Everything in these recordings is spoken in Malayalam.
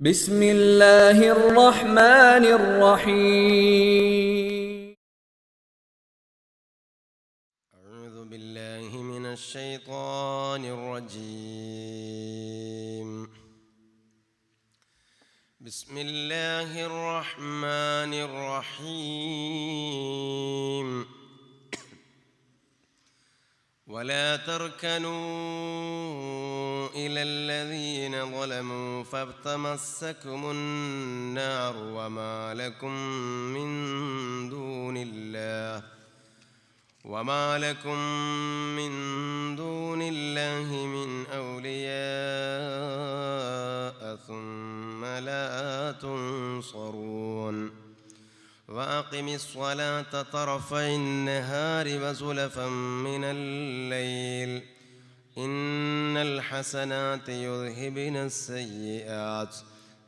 بسم الله الرحمن الرحيم. أعوذ بالله من الشيطان الرجيم. بسم الله الرحمن الرحيم. ولا تركنوا إلى الذين ظلموا فتمسكم النار وما لكم من دون الله من أولياء ثم لا تنصرون. وأقم الصلاة طرفي النهار وزلفا من الليل إن الحسنات يذهبن السيئات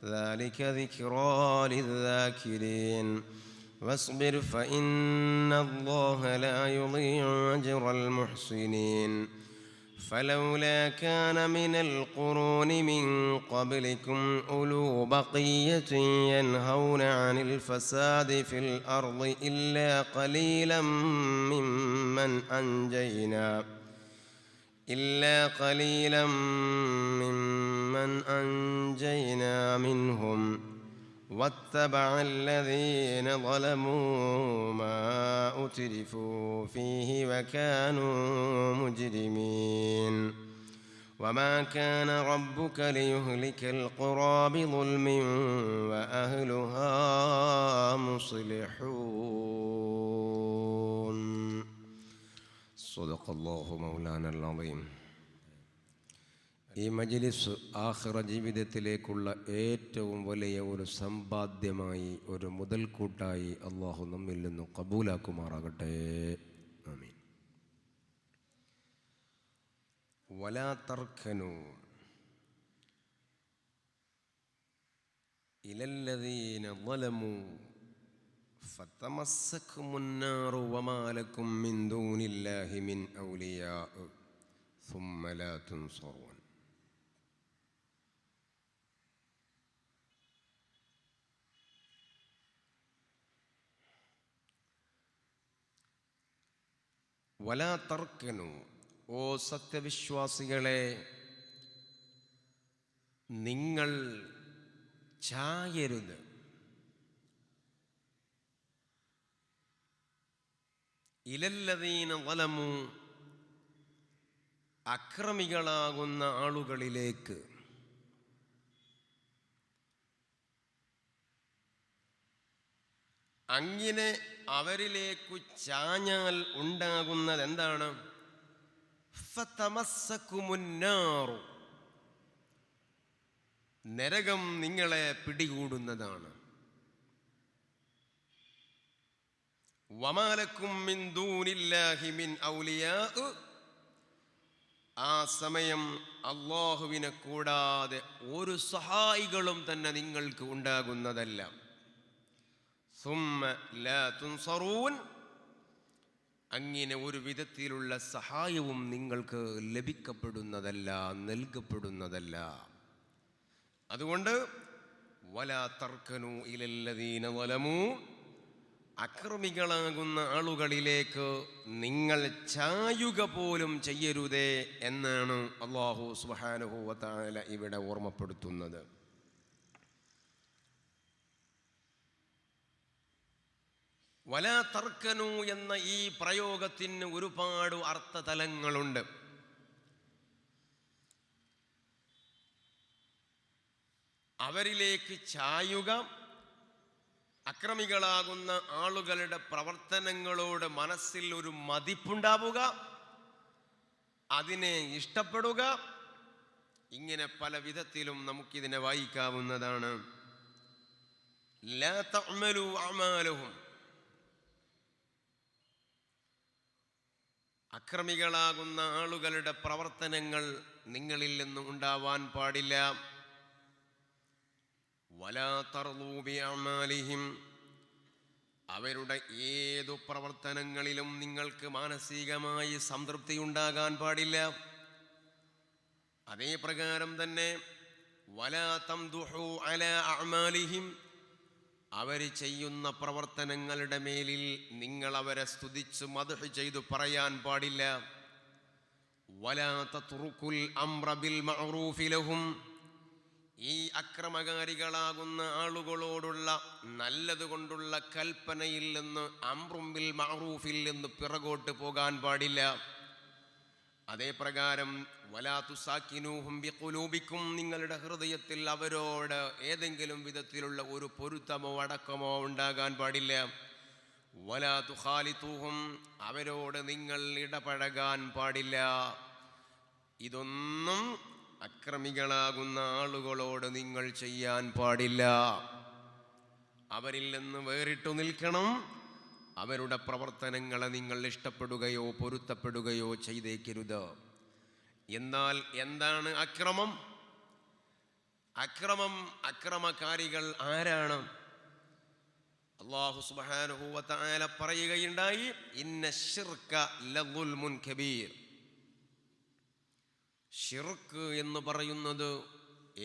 ذلك ذكرى للذاكرين. واصبر فإن الله لا يضيع أجر المحسنين. فلولا كان من القرون من قبلكم أولو بقية ينهون عن الفساد في الأرض إلا قليلا ممن أنجينا منهم واتبع الذين ظلموا ما أترفوا فيه وكانوا مجرمين. وما كان ربك ليهلك القرى بظلم وأهلها مصلحون. صدق الله مولانا العظيم. ഈ മജ്‌ലിസ് ആഖിറ ജീവിതത്തിലേക്കുള്ള ഏറ്റവും വലിയ ഒരു സമ്പാദ്യമായി, ഒരു മുതൽക്കൂട്ടായി അള്ളാഹു നമ്മിൽ നിന്നും കബൂലാക്കുമാറാകട്ടെ. ആമീൻ. വലാ തർക്കനു ഇലല്ലദീന ളലമു ഫതമസ്സകുമുന്നാറു വമാ ലക്കും മിൻ ദൂനില്ലാഹി മിൻ ഔലിയാ ثم لا تنصرون. വലാ തർക്കനു, ഓ സത്യവിശ്വാസികളെ, നിങ്ങൾ ചായരുത്. ഇലല്ലദീന ളലമു, അക്രമികളാകുന്ന ആളുകളിലേക്ക്. അങ്ങനെ അവരിലേക്കു ചാഞ്ഞാൽ ഉണ്ടാകുന്നത് എന്താണ്? ഫതമസ്സകുമുന്നാറു, നരകം നിങ്ങളെ പിടികൂടുന്നതാണ്. വമാ ലക്കും മിൻ ദൂനില്ലാഹി മിൻ ഔലിയാ, ആ സമയം അല്ലാഹുവിനെ കൂടാതെ ഒരു സഹായികളും തന്നെ നിങ്ങൾക്ക് ഉണ്ടാകുന്നതല്ല. സുമ്മ ലാ തുൻസറൂൻ, അങ്ങനെ ഒരു വിധത്തിലുള്ള സഹായവും നിങ്ങൾക്ക് ലഭിക്കപ്പെടുന്നതല്ല, നൽകപ്പെടുന്നതല്ല. അതുകൊണ്ട് വലാ തർക്കനു ഇലല്ലദീന ളലമു, അക്രമികളാകുന്ന ആളുകളിലേക്ക് നിങ്ങൾ ചായുക പോലും ചെയ്യരുതേ എന്നാണ് അല്ലാഹു സുബ്ഹാനഹു വ തആല ഇവിടെ ഓർമ്മപ്പെടുത്തുന്നത്. വലാ തർക്കനു എന്ന ഈ പ്രയോഗത്തിന് ഒരുപാട് അർത്ഥതലങ്ങളുണ്ട്. അവരിലേക്ക് ചായുക, അക്രമികളാകുന്ന ആളുകളുടെ പ്രവർത്തനങ്ങളോട് മനസ്സിൽ ഒരു മതിപ്പുണ്ടാവുക, അതിനെ ഇഷ്ടപ്പെടുക, ഇങ്ങനെ പല വിധത്തിലും നമുക്കിതിനെ വായിക്കാവുന്നതാണ്. ലാ തഅ്മലു അഅമാലഹും, അക്രമികളാകുന്ന ആളുകളുടെ പ്രവർത്തനങ്ങൾ നിങ്ങളിൽ നിന്നും ഉണ്ടാവാൻ പാടില്ല. വലാ തർളൂ ബിഅഅമാലിഹിം, അവരുടെ ഏതു പ്രവർത്തനങ്ങളിലും നിങ്ങൾക്ക് മാനസികമായി സംതൃപ്തി ഉണ്ടാകാൻ പാടില്ല. അതേ പ്രകാരം തന്നെ വലാ തംദുഹു അലാ അഅമാലിഹിം, അവർ ചെയ്യുന്ന പ്രവർത്തനങ്ങളുടെ മേലിൽ നിങ്ങൾ അവരെ സ്തുതിച്ച് മദ്ഹ് ചെയ്തു പറയാൻ പാടില്ല. വലാ തത്റുകുൽ അംറ ബിൽ മഅറൂഫി ലഹും, ഈ അക്രമകാരികളാകുന്ന ആളുകളോടുള്ള നല്ലതുകൊണ്ടുള്ള കൽപ്പനയിൽ നിന്ന് അംറും ബിൽ മഅറൂഫിൽ നിന്ന് പിറകോട്ട് പോകാൻ പാടില്ല. അതേപ്രകാരം വലാ തുസാക്കിനൂഹും ബിഖുലൂബിക്കും, നിങ്ങളുടെ ഹൃദയത്തിൽ അവരോട് ഏതെങ്കിലും വിധത്തിലുള്ള ഒരു പൊരുത്തമോ അടക്കമോ ഉണ്ടാകാൻ പാടില്ല. വലാ തുഖാലിതൂഹും, അവരോട് നിങ്ങൾ ഇടപഴകാൻ പാടില്ല. ഇതൊന്നും അക്രമികളാകുന്ന ആളുകളോട് നിങ്ങൾ ചെയ്യാൻ പാടില്ല. അവരിൽ നിന്ന് വേറിട്ടു നിൽക്കണം. അവരുടെ പ്രവർത്തനങ്ങളെ നിങ്ങൾ ഇഷ്ടപ്പെടുകയോ പൊരുത്തപ്പെടുകയോ ചെയ്തേക്കരുത്. എന്നാൽ എന്താണ് അക്രമം? അക്രമകാരികൾ ആരാണ്? അല്ലാഹു സുബ്ഹാനഹു വ തആല പറയുകയുണ്ടായി, ഇന്ന ശിർക ലദുൽമുൻ കബീർ. ശിർക്ക് എന്ന് പറയുന്നത്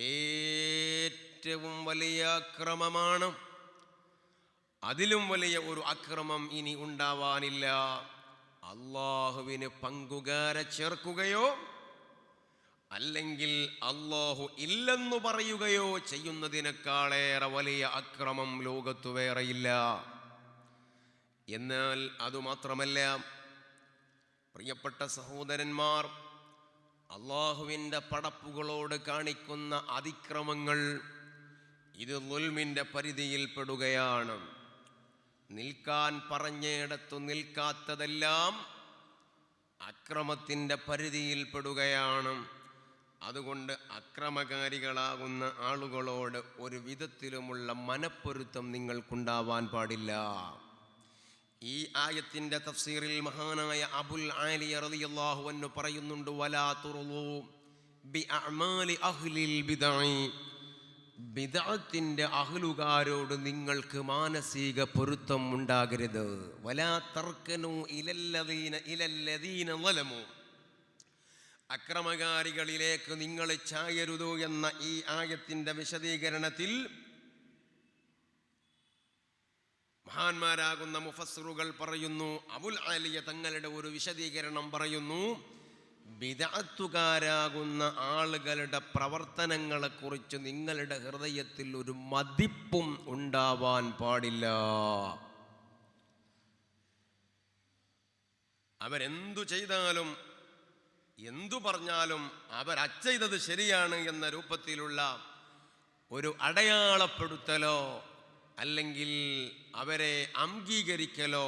ഏറ്റവും വലിയ അക്രമമാണ്. അതിലും വലിയ ഒരു അക്രമം ഇനി ഉണ്ടാവാനില്ല. അല്ലാഹുവിന് പങ്കുകാരെ ചേർക്കുകയോ അല്ലെങ്കിൽ അല്ലാഹു ഇല്ലെന്നു പറയുകയോ ചെയ്യുന്നതിനേക്കാളേറെ വലിയ അക്രമം ലോകത്തു വേറെയില്ല. എന്നാൽ അതുമാത്രമല്ല, പ്രിയപ്പെട്ട സഹോദരന്മാർ, അല്ലാഹുവിൻ്റെ പടപ്പുകളോട് കാണിക്കുന്ന അതിക്രമങ്ങൾ ഇത് ദുൽമിൻ്റെ പരിധിയിൽപ്പെടുകയാണ്. നിൽക്കാൻ പറഞ്ഞിടത്തു നിൽക്കാത്തതെല്ലാം അക്രമത്തിൻ്റെ പരിധിയിൽപ്പെടുകയാണ്. അതുകൊണ്ട് അക്രമകാരികളാകുന്ന ആളുകളോട് ഒരു വിധത്തിലുമുള്ള മനപ്പൊരുത്തം നിങ്ങൾക്കുണ്ടാവാൻ പാടില്ല. ഈ ആയത്തിൻ്റെ തഫ്സീറിൽ മഹാനായ അബുൽ ആലിയ റളിയല്ലാഹു അൻഹു പറയുന്നുണ്ട്, വലാ തുർളൂ ബിഅഅമാലി അഹ്ലിൽ ബിദ്അഇ, ബിദ്അത്തിന്റെ അഹ്ലുകാരോട് നിങ്ങൾക്ക് മാനസിക പൊരുത്തം ഉണ്ടാകരുത്. വലാ തർക്കനൂ ഇലല്ലദീന ളലമു, അക്രമകാരികളിലേക്ക് നിങ്ങൾ ചായരുത് എന്ന ഈ ആയത്തിന്റെ വിശദീകരണത്തിൽ മഹാന്മാരാകുന്ന മുഫസ്സിറുകൾ പറയുന്നു, അബുൽ ആലിയ തങ്ങളുടെ ഒരു വിശദീകരണം പറയുന്നു, ബിദ്അത്തുകാരാകുന്ന ആളുകളുടെ പ്രവർത്തനങ്ങളെക്കുറിച്ച് നിങ്ങളുടെ ഹൃദയത്തിൽ ഒരു മതിപ്പും ഉണ്ടാവാൻ പാടില്ല. അവരെന്തു ചെയ്താലും എന്തു പറഞ്ഞാലും അവരച്ചെയ്തത് ശരിയാണ് എന്ന രൂപത്തിലുള്ള ഒരു അടയാളപ്പെടുത്തലോ അല്ലെങ്കിൽ അവരെ അംഗീകരിക്കലോ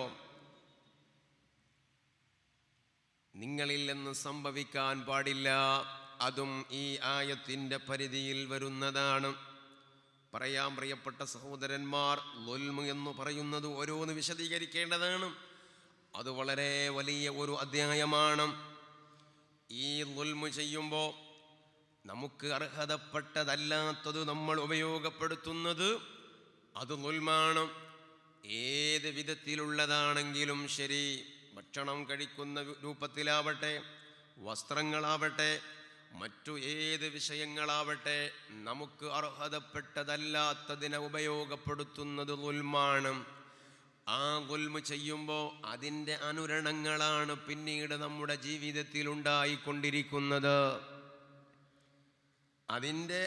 നിങ്ങളിൽ നിന്ന് സംഭവിക്കാൻ പാടില്ല. അതും ഈ ആയത്തിൻ്റെ പരിധിയിൽ വരുന്നതാണ്. പറയാം പ്രിയപ്പെട്ട സഹോദരന്മാർ, ളുൽമ് എന്ന് പറയുന്നത് ഓരോന്ന് വിശദീകരിക്കേണ്ടതാണ്. അത് വളരെ വലിയ ഒരു അധ്യായമാണ്. ഈ ളുൽമ് ചെയ്യുമ്പോൾ നമുക്ക് അർഹതപ്പെട്ടതല്ലാത്തത് നമ്മൾ ഉപയോഗപ്പെടുത്തുന്നത് അത് ളുൽമാണ്. ഏത് വിധത്തിലുള്ളതാണെങ്കിലും ശരി, ഭക്ഷണം കഴിക്കുന്ന രൂപത്തിലാവട്ടെ, വസ്ത്രങ്ങളാവട്ടെ, മറ്റു ഏത് വിഷയങ്ങളാവട്ടെ, നമുക്ക് അർഹതപ്പെട്ടതല്ലാത്തതിനെ ഉപയോഗപ്പെടുത്തുന്നത് ളുൽമാണ്. ആ ളുൽമ് ചെയ്യുമ്പോൾ അതിൻ്റെ അനുരണങ്ങളാണ് പിന്നീട് നമ്മുടെ ജീവിതത്തിൽ ഉണ്ടായിക്കൊണ്ടിരിക്കുന്നത്. അതിൻ്റെ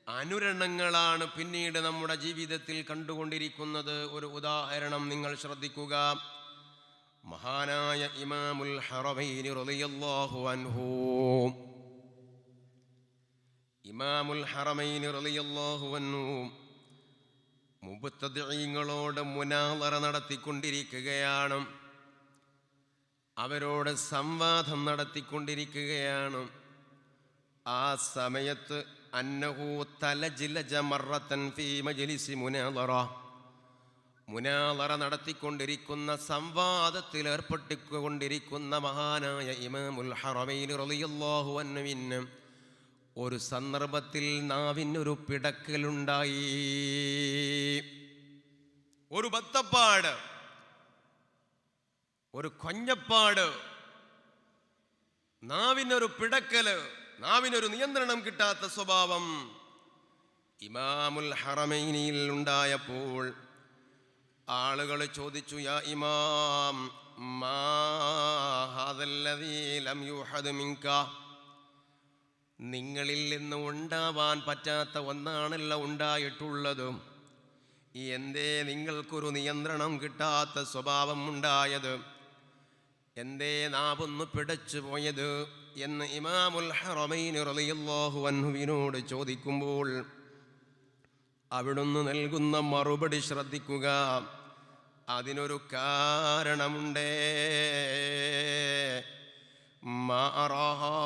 അനുരണങ്ങളാണ് പിന്നീട് നമ്മുടെ ജീവിതത്തിൽ കണ്ടുകൊണ്ടിരിക്കുന്നത്. ഒരു ഉദാഹരണം നിങ്ങൾ ശ്രദ്ധിക്കുക. മഹാനായ ഇമാമുൽ ഹറമൈനി റളിയല്ലാഹു അൻഹു, ഇമാമുൽ ഹറമൈനി റളിയല്ലാഹു അൻഹു മുബ്തദിഈങ്ങളോട് മുനാളറ നടത്തിക്കൊണ്ടിരിക്കുകയാണ്. അവരോട് സംവാദം നടത്തിക്കൊണ്ടിരിക്കുകയാണ്. ആ സമയത്ത് അന്നഹു തലജ്ലജ മറത്തൻ ഫീ മജ്ലിസി മുനാളറ നടത്തിക്കൊണ്ടിരിക്കുന്ന സംവാദത്തിൽ ഏർപ്പെട്ടുകൊണ്ടിരിക്കുന്ന മഹാനായ ഇമാമുൽ ഹറമൈനി റളിയല്ലാഹു അൻഹുവിന് ഒരു സന്ദർഭത്തിൽ നാവിനൊരു പിടക്കലുണ്ടായി. ഒരു ബത്തപ്പാട്, ഒരു കൊഞ്ഞപ്പാട്, നാവിനൊരു പിടക്കല്, നാവിനൊരു നിയന്ത്രണം കിട്ടാത്ത സ്വഭാവം. ഇമാമുൽ ഹറമൈനിൽ ഉണ്ടായപ്പോൾ ആളുകൾ ചോദിച്ചു, യാ ഇമാം, മാ ഹാദല്ലദീ ലം യുഹദ് മിൻക, നിങ്ങളിൽ നിന്ന് ഉണ്ടാവാൻ പറ്റാത്ത ഒന്നാണല്ലോ ഉണ്ടായിട്ടുള്ളത്, എന്തേ നിങ്ങൾക്കൊരു നിയന്ത്രണം കിട്ടാത്ത സ്വഭാവം ഉണ്ടായത്, എന്തേ നാവൊന്ന് പിടച്ചു പോയത് എന്ന് ഇമാമുൽ ഹറമൈൻ റളിയല്ലാഹു അൻഹുവിനോട് ചോദിക്കുമ്പോൾ അവിടുന്ന് നൽകുന്ന മറുപടി ശ്രദ്ധിക്കുക. അതിനൊരു കാരണമുണ്ട്. മാ അറാഹാ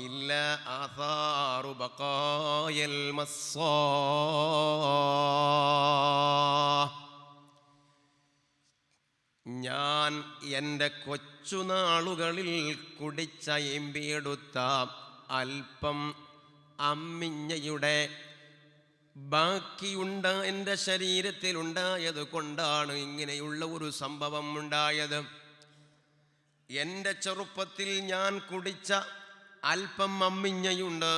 ഇല്ലാ ആഥാറു ബഖായൽ മസ്സാ, ഞാൻ എൻ്റെ കൊച്ചുനാളുകളിൽ കുടിച്ച എമ്പിയെടുത്ത അല്പം അമ്മിഞ്ഞയുടെ ബാക്കിയുണ്ട് എൻ്റെ ശരീരത്തിലുണ്ടായത് കൊണ്ടാണ് ഇങ്ങനെയുള്ള ഒരു സംഭവം ഉണ്ടായത്. എൻ്റെ ചെറുപ്പത്തിൽ ഞാൻ കുടിച്ച അല്പം അമ്മിഞ്ഞയുണ്ട്,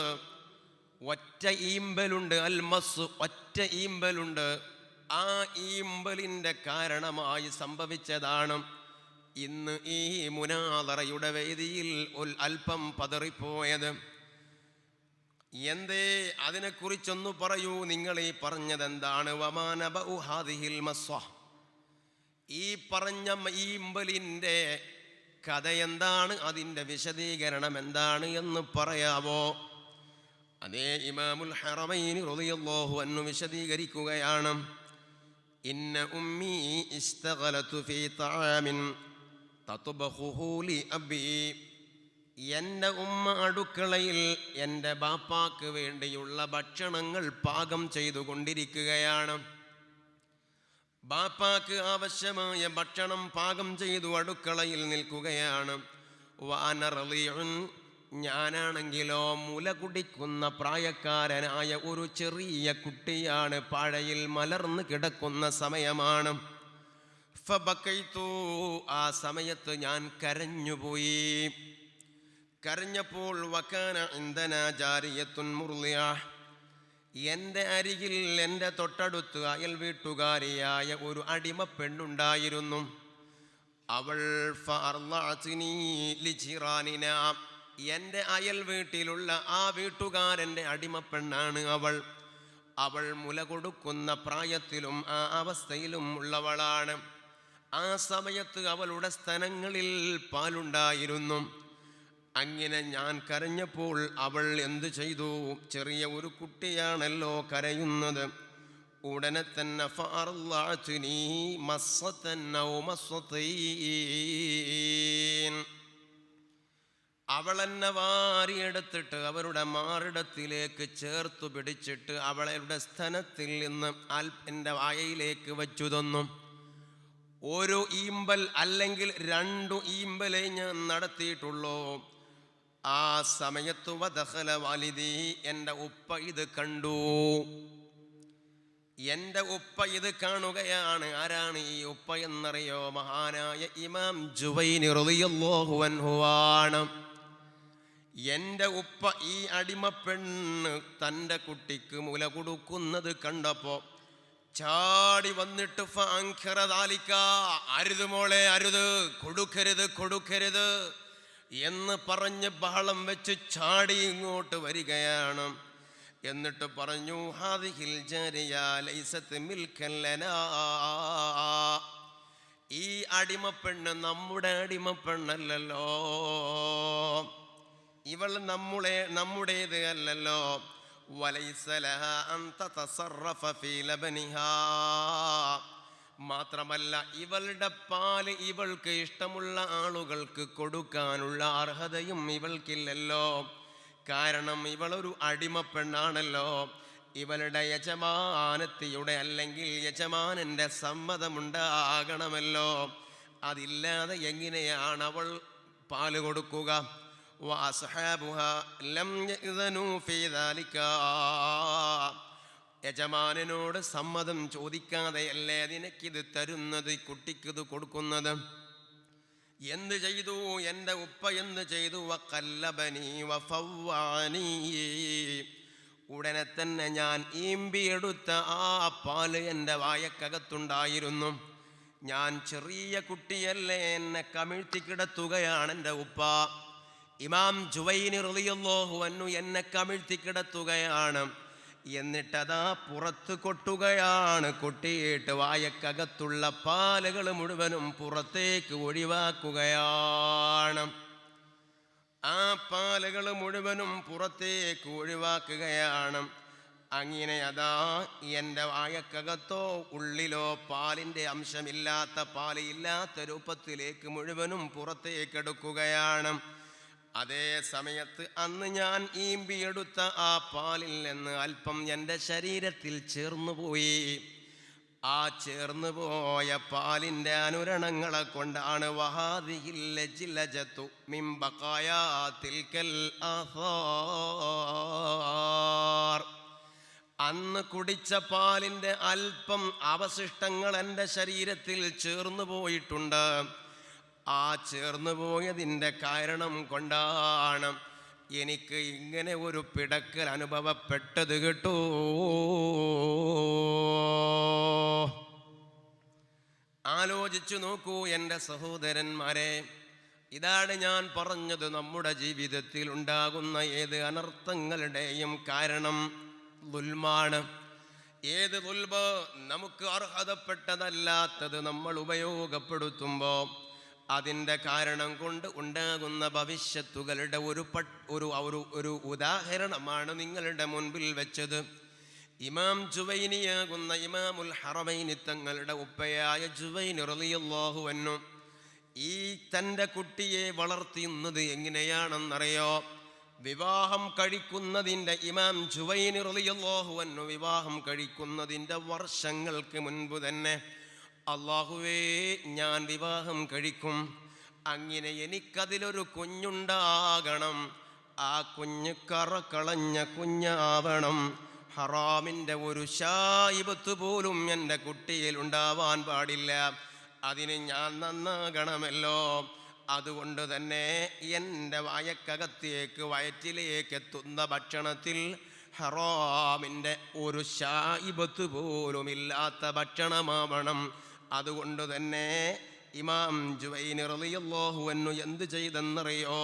ഒറ്റ ഈമ്പലുണ്ട്, അൽമസ്, ഒറ്റ ഈമ്പലുണ്ട്. ആ ഈമ്പലിൻ്റെ കാരണമായി സംഭവിച്ചതാണ് ഇന്ന് ഈ മുനാദറയുടെ വേദിയിൽ അല്പം പതറിപ്പോയത്. എന്തേ, അതിനെക്കുറിച്ചൊന്നു പറയൂ, നിങ്ങൾ ഈ പറഞ്ഞതെന്താണ്? വമാനബഉ ഹാദിഹിൽ മസ്വ, ഈ പറഞ്ഞ ഈമ്പലിൻ്റെ കഥ എന്താണ്, അതിൻ്റെ വിശദീകരണം എന്താണ് എന്ന് പറയാവോ? അതേ ഇമാമുൽ ഹറമൈൻ റളിയല്ലാഹു അൻഹു വിശദീകരിക്കുകയാണ്. ഇന്ന ഉമ്മി ഇസ്തഗലതു ഫീ തആമിൻ തത്ബഖുഹു ലി അബി, എൻ്റെ ഉമ്മ അടുക്കളയിൽ എൻ്റെ ബാപ്പാക്ക് വേണ്ടിയുള്ള ഭക്ഷണങ്ങൾ പാകം ചെയ്തുകൊണ്ടിരിക്കുകയാണ്. ബാപ്പാക്ക് ആവശ്യമായ ഭക്ഷണം പാകം ചെയ്തു അടുക്കളയിൽ നിൽക്കുകയാണ്. വഅന റളിഉൻ, ഞാനാണെങ്കിലോ മുല കുടിക്കുന്ന പ്രായക്കാരനായ ഒരു ചെറിയ കുട്ടിയാണ്, പാഴയിൽ മലർന്ന് കിടക്കുന്ന സമയമാണ്. ഫബക്കൈതു, ആ സമയത്ത് ഞാൻ കരഞ്ഞുപോയി. കരഞ്ഞപ്പോൾ വകാന ഇൻദനാ ജാരിയത്തുൻ മുർളിയ, എൻ്റെ അരികിൽ എൻ്റെ തൊട്ടടുത്ത് അയൽ വീട്ടുകാരിയായ ഒരു അടിമ പെണ്ണുണ്ടായിരുന്നു. അവൾ ഫഅർളഅത്നി ലിജിറാനിന, എൻ്റെ അയൽ വീട്ടിലുള്ള ആ വീട്ടുകാരൻ്റെ അടിമ പെണ്ണാണ് അവൾ. അവൾ മുല കൊടുക്കുന്ന പ്രായത്തിലും ആ അവസ്ഥയിലും ഉള്ളവളാണ്. ആ സമയത്ത് അവളുടെ സ്തനങ്ങളിൽ പാലുണ്ടായിരുന്നു. അങ്ങനെ ഞാൻ കരഞ്ഞപ്പോൾ അവൾ എന്തു ചെയ്തു? ചെറിയ ഒരു കുട്ടിയാണല്ലോ കരയുന്നത്. ഉടനെ തന്നെ ഫഅർളഅത്നി മസ്സതൻ ഔ മസ്സതൈൻ, അവളെന്നെ വാരിയെടുത്തിട്ട് അവരുടെ മാറിടത്തിലേക്ക് ചേർത്തു പിടിച്ചിട്ട് അവളുടെ സ്തനത്തിൽ നിന്ന് എൻ്റെ വായയിലേക്ക് വച്ചു തന്നു. ഒരു ഈമ്പൽ അല്ലെങ്കിൽ 2 ഈമ്പലേ ഞാൻ നടത്തിയിട്ടുള്ളൂ. ആ സമയത്ത് വദഖല വാലിദി, എൻ്റെ ഉപ്പ ഇത് കണ്ടു. എൻ്റെ ഉപ്പ ഇത് കാണുകയാണ്. ആരാണ് ഈ ഉപ്പ എന്നറിയോ? മഹാനായ ഇമാം ജുവൈനി റളിയല്ലാഹു അൻഹു ആണ്. എൻ്റെ ഉപ്പ ഈ അടിമ പെണ്ണ് തൻ്റെ കുട്ടിക്ക് മുല കൊടുക്കുന്നത് കണ്ടപ്പോൾ ചാടി വന്നിട്ട് ഫഅൻഖറ ദാലിക, അരുത് മോളെ, അരുത്, കൊടുക്കരുത്, കൊടുക്കരുത് എന്ന് പറഞ്ഞ് ബഹളം വെച്ച് ചാടി ഇങ്ങോട്ട് വരികയാണ്. എന്നിട്ട് പറഞ്ഞു, ഹാദിഹിൽ ജാരിയ ലൈസത് മിൽക്കൻ ലനാ, ഈ അടിമപ്പെണ്ണ് നമ്മുടെ അടിമപ്പെണ്ണല്ലോ, ഇവൾ നമ്മുടേത് അല്ലല്ലോ. വലൈസ ലഹാ അൻ തതസറഫ ഫീ ലബനിഹാ, മാത്രമല്ല ഇവളുടെ പാല് ഇവൾക്ക് ഇഷ്ടമുള്ള ആളുകൾക്ക് കൊടുക്കാനുള്ള അർഹതയും ഇവൾക്കില്ലല്ലോ. കാരണം ഇവളൊരു അടിമപ്പെണ്ണാണല്ലോ. ഇവളുടെ യജമാനത്തിയുടെ അല്ലെങ്കിൽ യജമാനൻ്റെ സമ്മതമുണ്ടാകണമല്ലോ. അതില്ലാതെ എങ്ങനെയാണ് അവൾ പാല് കൊടുക്കുക? യജമാനനോട് സമ്മതം ചോദിക്കാതെയല്ലേ നിനക്കിത് തരുന്നത്, കുട്ടിക്കിത് കൊടുക്കുന്നത്. എന്ത് ചെയ്തു എൻ്റെ ഉപ്പ? എന്ത് ചെയ്തു? വഖല്ലബനി വഫവ്വാനി, ഉടനെ തന്നെ ഞാൻ ഈമ്പിയെടുത്ത ആ പാല് എൻ്റെ വായക്കകത്തുണ്ടായിരുന്നു. ഞാൻ ചെറിയ കുട്ടിയല്ലേ, എന്നെ കമിഴ്ത്തി കിടത്തുകയാണ് എൻ്റെ ഉപ്പ. ഇമാം ജുവൈനി റളിയല്ലാഹു അൻഹു എന്നെ കമിഴ്ത്തി കിടത്തുകയാണ്. എന്നിട്ടതാ പുറത്ത് കൊട്ടുകയാണ്. കൊട്ടിയിട്ട് വായക്കകത്തുള്ള പാലുകൾ മുഴുവനും പുറത്തേക്ക് ഒഴിവാക്കുകയാണ്. ആ പാലുകൾ മുഴുവനും പുറത്തേക്ക് ഒഴിവാക്കുകയാണ്. അങ്ങനെ അതാ എൻ്റെ വായക്കകത്തോ ഉള്ളിലോ പാലിൻ്റെ അംശമില്ലാത്ത, പാല് ഇല്ലാത്ത രൂപത്തിലേക്ക് മുഴുവനും പുറത്തേക്കെടുക്കുകയാണ്. അതേ സമയത്ത് അന്ന് ഞാൻ ഈമ്പിയെടുത്ത ആ പാലിൽ നിന്ന് അല്പം എൻ്റെ ശരീരത്തിൽ ചേർന്നുപോയി. ആ ചേർന്നുപോയ പാലിൻ്റെ അനുരണങ്ങളെ കൊണ്ടാണ് വഹാദിഹിൽ ലജ്ലജതു മിൻ ബഖായാതിൽകൽ ആസാർ. അന്ന് കുടിച്ച പാലിൻ്റെ അല്പം അവശിഷ്ടങ്ങൾ എൻ്റെ ശരീരത്തിൽ ചേർന്നു പോയിട്ടുണ്ട്. ആ ചേർന്നു പോയതിൻ്റെ കാരണം കൊണ്ടാണ് എനിക്ക് ഇങ്ങനെ ഒരു പിടക്കൽ അനുഭവപ്പെട്ടത് കേട്ടോ. ആലോചിച്ചു നോക്കൂ എൻ്റെ സഹോദരന്മാരെ. ഇതാണ് ഞാൻ പറഞ്ഞത്, നമ്മുടെ ജീവിതത്തിൽ ഉണ്ടാകുന്ന ഏത് അനർത്ഥങ്ങളുടെയും കാരണം ദുൽമാണ്. ഏത് ദുൽബ് നമുക്ക് അർഹതപ്പെട്ടതല്ലാത്തത് നമ്മൾ ഉപയോഗപ്പെടുത്തുമ്പോൾ അതിൻ്റെ കാരണം കൊണ്ട് ഉണ്ടാകുന്ന ഭവിഷ്യത്തുകളുടെ ഒരു ഉദാഹരണമാണ് നിങ്ങളുടെ മുൻപിൽ വെച്ചത്. ഇമാം ജുവൈനിയാകുന്ന ഇമാമുൽ ഹറമൈനി തങ്ങളുടെ ഉപ്പയായ ജുവൈനി റളിയല്ലാഹു അൻഹു ഈ തൻ്റെ കുട്ടിയെ വളർത്തുന്നത് എങ്ങനെയാണെന്നറിയോ? വിവാഹം കഴിക്കുന്നതിൻ്റെ ഇമാം ജുവൈനി റളിയല്ലാഹു അൻഹു വിവാഹം കഴിക്കുന്നതിൻ്റെ വർഷങ്ങൾക്ക് മുൻപ് തന്നെ അല്ലാഹുവേ, ഞാൻ വിവാഹം കഴിക്കും, അങ്ങനെ എനിക്കതിലൊരു കുഞ്ഞുണ്ടാകണം, ആ കുഞ്ഞ് കറകളഞ്ഞ കുഞ്ഞാവണം, ഹറാമിൻ്റെ ഒരു ശായിബത്ത് പോലും എൻ്റെ കുട്ടിയിൽ ഉണ്ടാവാൻ പാടില്ല, അതിന് ഞാൻ നന്നാകണമല്ലോ. അതുകൊണ്ട് തന്നെ എൻ്റെ വായക്കകത്തേക്ക് വയറ്റിലേക്ക് എത്തുന്ന ഭക്ഷണത്തിൽ ഹറാമിൻ്റെ ഒരു ശായിബത്ത് പോലും ഇല്ലാത്ത ഭക്ഷണമാവണം. അതുകൊണ്ട് തന്നെ ഇമാം ജുവൈനി റളിയല്ലാഹു അൻഹു എന്ത് ചെയ്തെന്നറിയോ?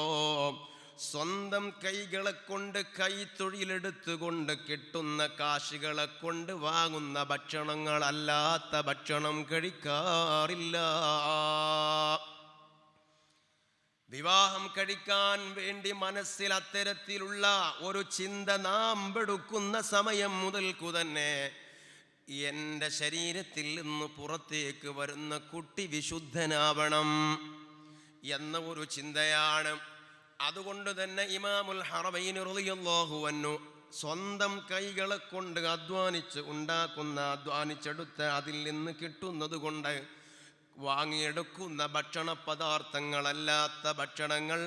സ്വന്തം കൈകളെ കൊണ്ട് കൈത്തൊഴിലെടുത്തുകൊണ്ട് കിട്ടുന്ന കാശുകളെ കൊണ്ട് വാങ്ങുന്ന ഭക്ഷണങ്ങളല്ലാത്ത ഭക്ഷണം കഴിക്കാറില്ല. വിവാഹം കഴിക്കാൻ വേണ്ടി മനസ്സിൽ അത്തരത്തിലുള്ള ഒരു ചിന്ത നാം എടുക്കുന്ന സമയം മുതൽക്കു തന്നെ എൻ്റെ ശരീരത്തിൽ നിന്ന് പുറത്തേക്ക് വരുന്ന കുട്ടി വിശുദ്ധനാവണം എന്ന ഒരു ചിന്തയാണ്. അതുകൊണ്ട് തന്നെ ഇമാമുൽ ഹറമൈനി റളിയല്ലാഹു അൻഹു സ്വന്തം കൈകളെ കൊണ്ട് അധ്വാനിച്ചെടുത്ത് അതിൽ നിന്ന് കിട്ടുന്നത് കൊണ്ട് വാങ്ങിയെടുക്കുന്ന ഭക്ഷണ പദാർത്ഥങ്ങളല്ലാത്ത ഭക്ഷണങ്ങൾ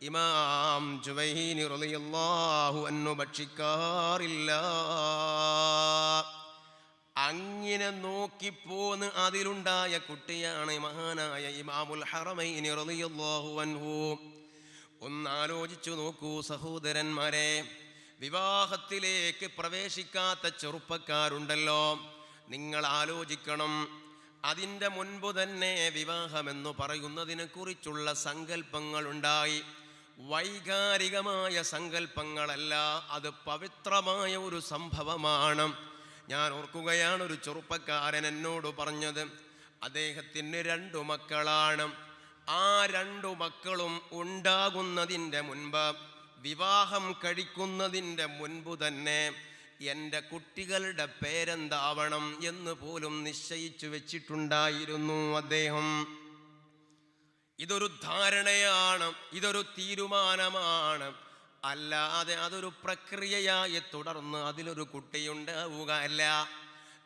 ഇമാം ജുവൈനി റളിയല്ലാഹു അൻഹു ഭക്ഷിക്കാറില്ല. അങ്ങനെ നോക്കിപ്പോന്ന് അതിലുണ്ടായ കുട്ടിയാണ് മഹാനായ ഇമാമുൽ ഹറമൈനി റളിയല്ലാഹു അൻഹു. ഒന്നാലോചിച്ചു നോക്കൂ സഹോദരന്മാരെ, വിവാഹത്തിലേക്ക് പ്രവേശിക്കാത്ത ചെറുപ്പക്കാരുണ്ടല്ലോ, നിങ്ങൾ ആലോചിക്കണം. അതിൻ്റെ മുൻപ് തന്നെ വിവാഹമെന്ന് പറയുന്നതിനെ കുറിച്ചുള്ള സങ്കല്പങ്ങളുണ്ടായി. വൈകാരികമായ സങ്കല്പങ്ങളല്ല, അത് പവിത്രമായ ഒരു സംഭവമാണ്. ഞാൻ ഓർക്കുകയാണ്, ഒരു ചെറുപ്പക്കാരൻ എന്നോട് പറഞ്ഞത്, അദ്ദേഹത്തിന് 2 മക്കളാണ്. ആ 2 മക്കളും ഉണ്ടാകുന്നതിൻ്റെ മുൻപ്, വിവാഹം കഴിക്കുന്നതിൻ്റെ മുൻപ് തന്നെ എൻ്റെ കുട്ടികളുടെ പേരെന്താവണം എന്ന് പോലും നിശ്ചയിച്ചു വെച്ചിട്ടുണ്ടായിരുന്നു അദ്ദേഹം. ഇതൊരു ധാരണയാണ്, ഇതൊരു തീരുമാനമാണ്, അല്ലാതെ അതൊരു പ്രക്രിയയായി തുടർന്ന് അതിലൊരു കുട്ടിയുണ്ടാവുക അല്ല.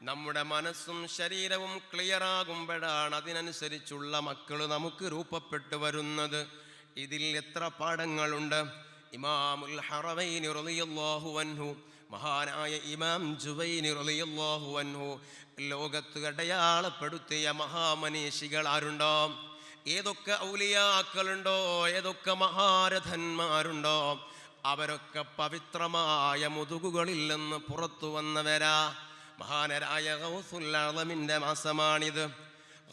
നമ്മുടെ മനസ്സും ശരീരവും ക്ലിയറാകുമ്പോഴാണ് അതിനനുസരിച്ചുള്ള മക്കൾ നമുക്ക് രൂപപ്പെട്ടു വരുന്നത്. ഇതിൽ എത്ര പാഠങ്ങളുണ്ട്. ഇമാമുൽ ഹറമൈനി റളിയല്ലാഹു അൻഹു, മഹാനായ ഇമാം ജുവൈനി റളിയല്ലാഹു അൻഹു ലോകത്ത് അടയാളപ്പെടുത്തിയ മഹാമനീഷികൾ ആരുണ്ടോ? ഏതൊക്കെ ഔലിയാക്കളുണ്ടോ, ഏതൊക്കെ മഹാരഥന്മാരുണ്ടോ, അവരൊക്കെ പവിത്രമായ മുതുകുകളിൽ നിന്ന് പുറത്തു വന്നവരാ. മഹാനരായ ഗൗസുൽ ആളമിൻ്റെ മാസമാണിത്.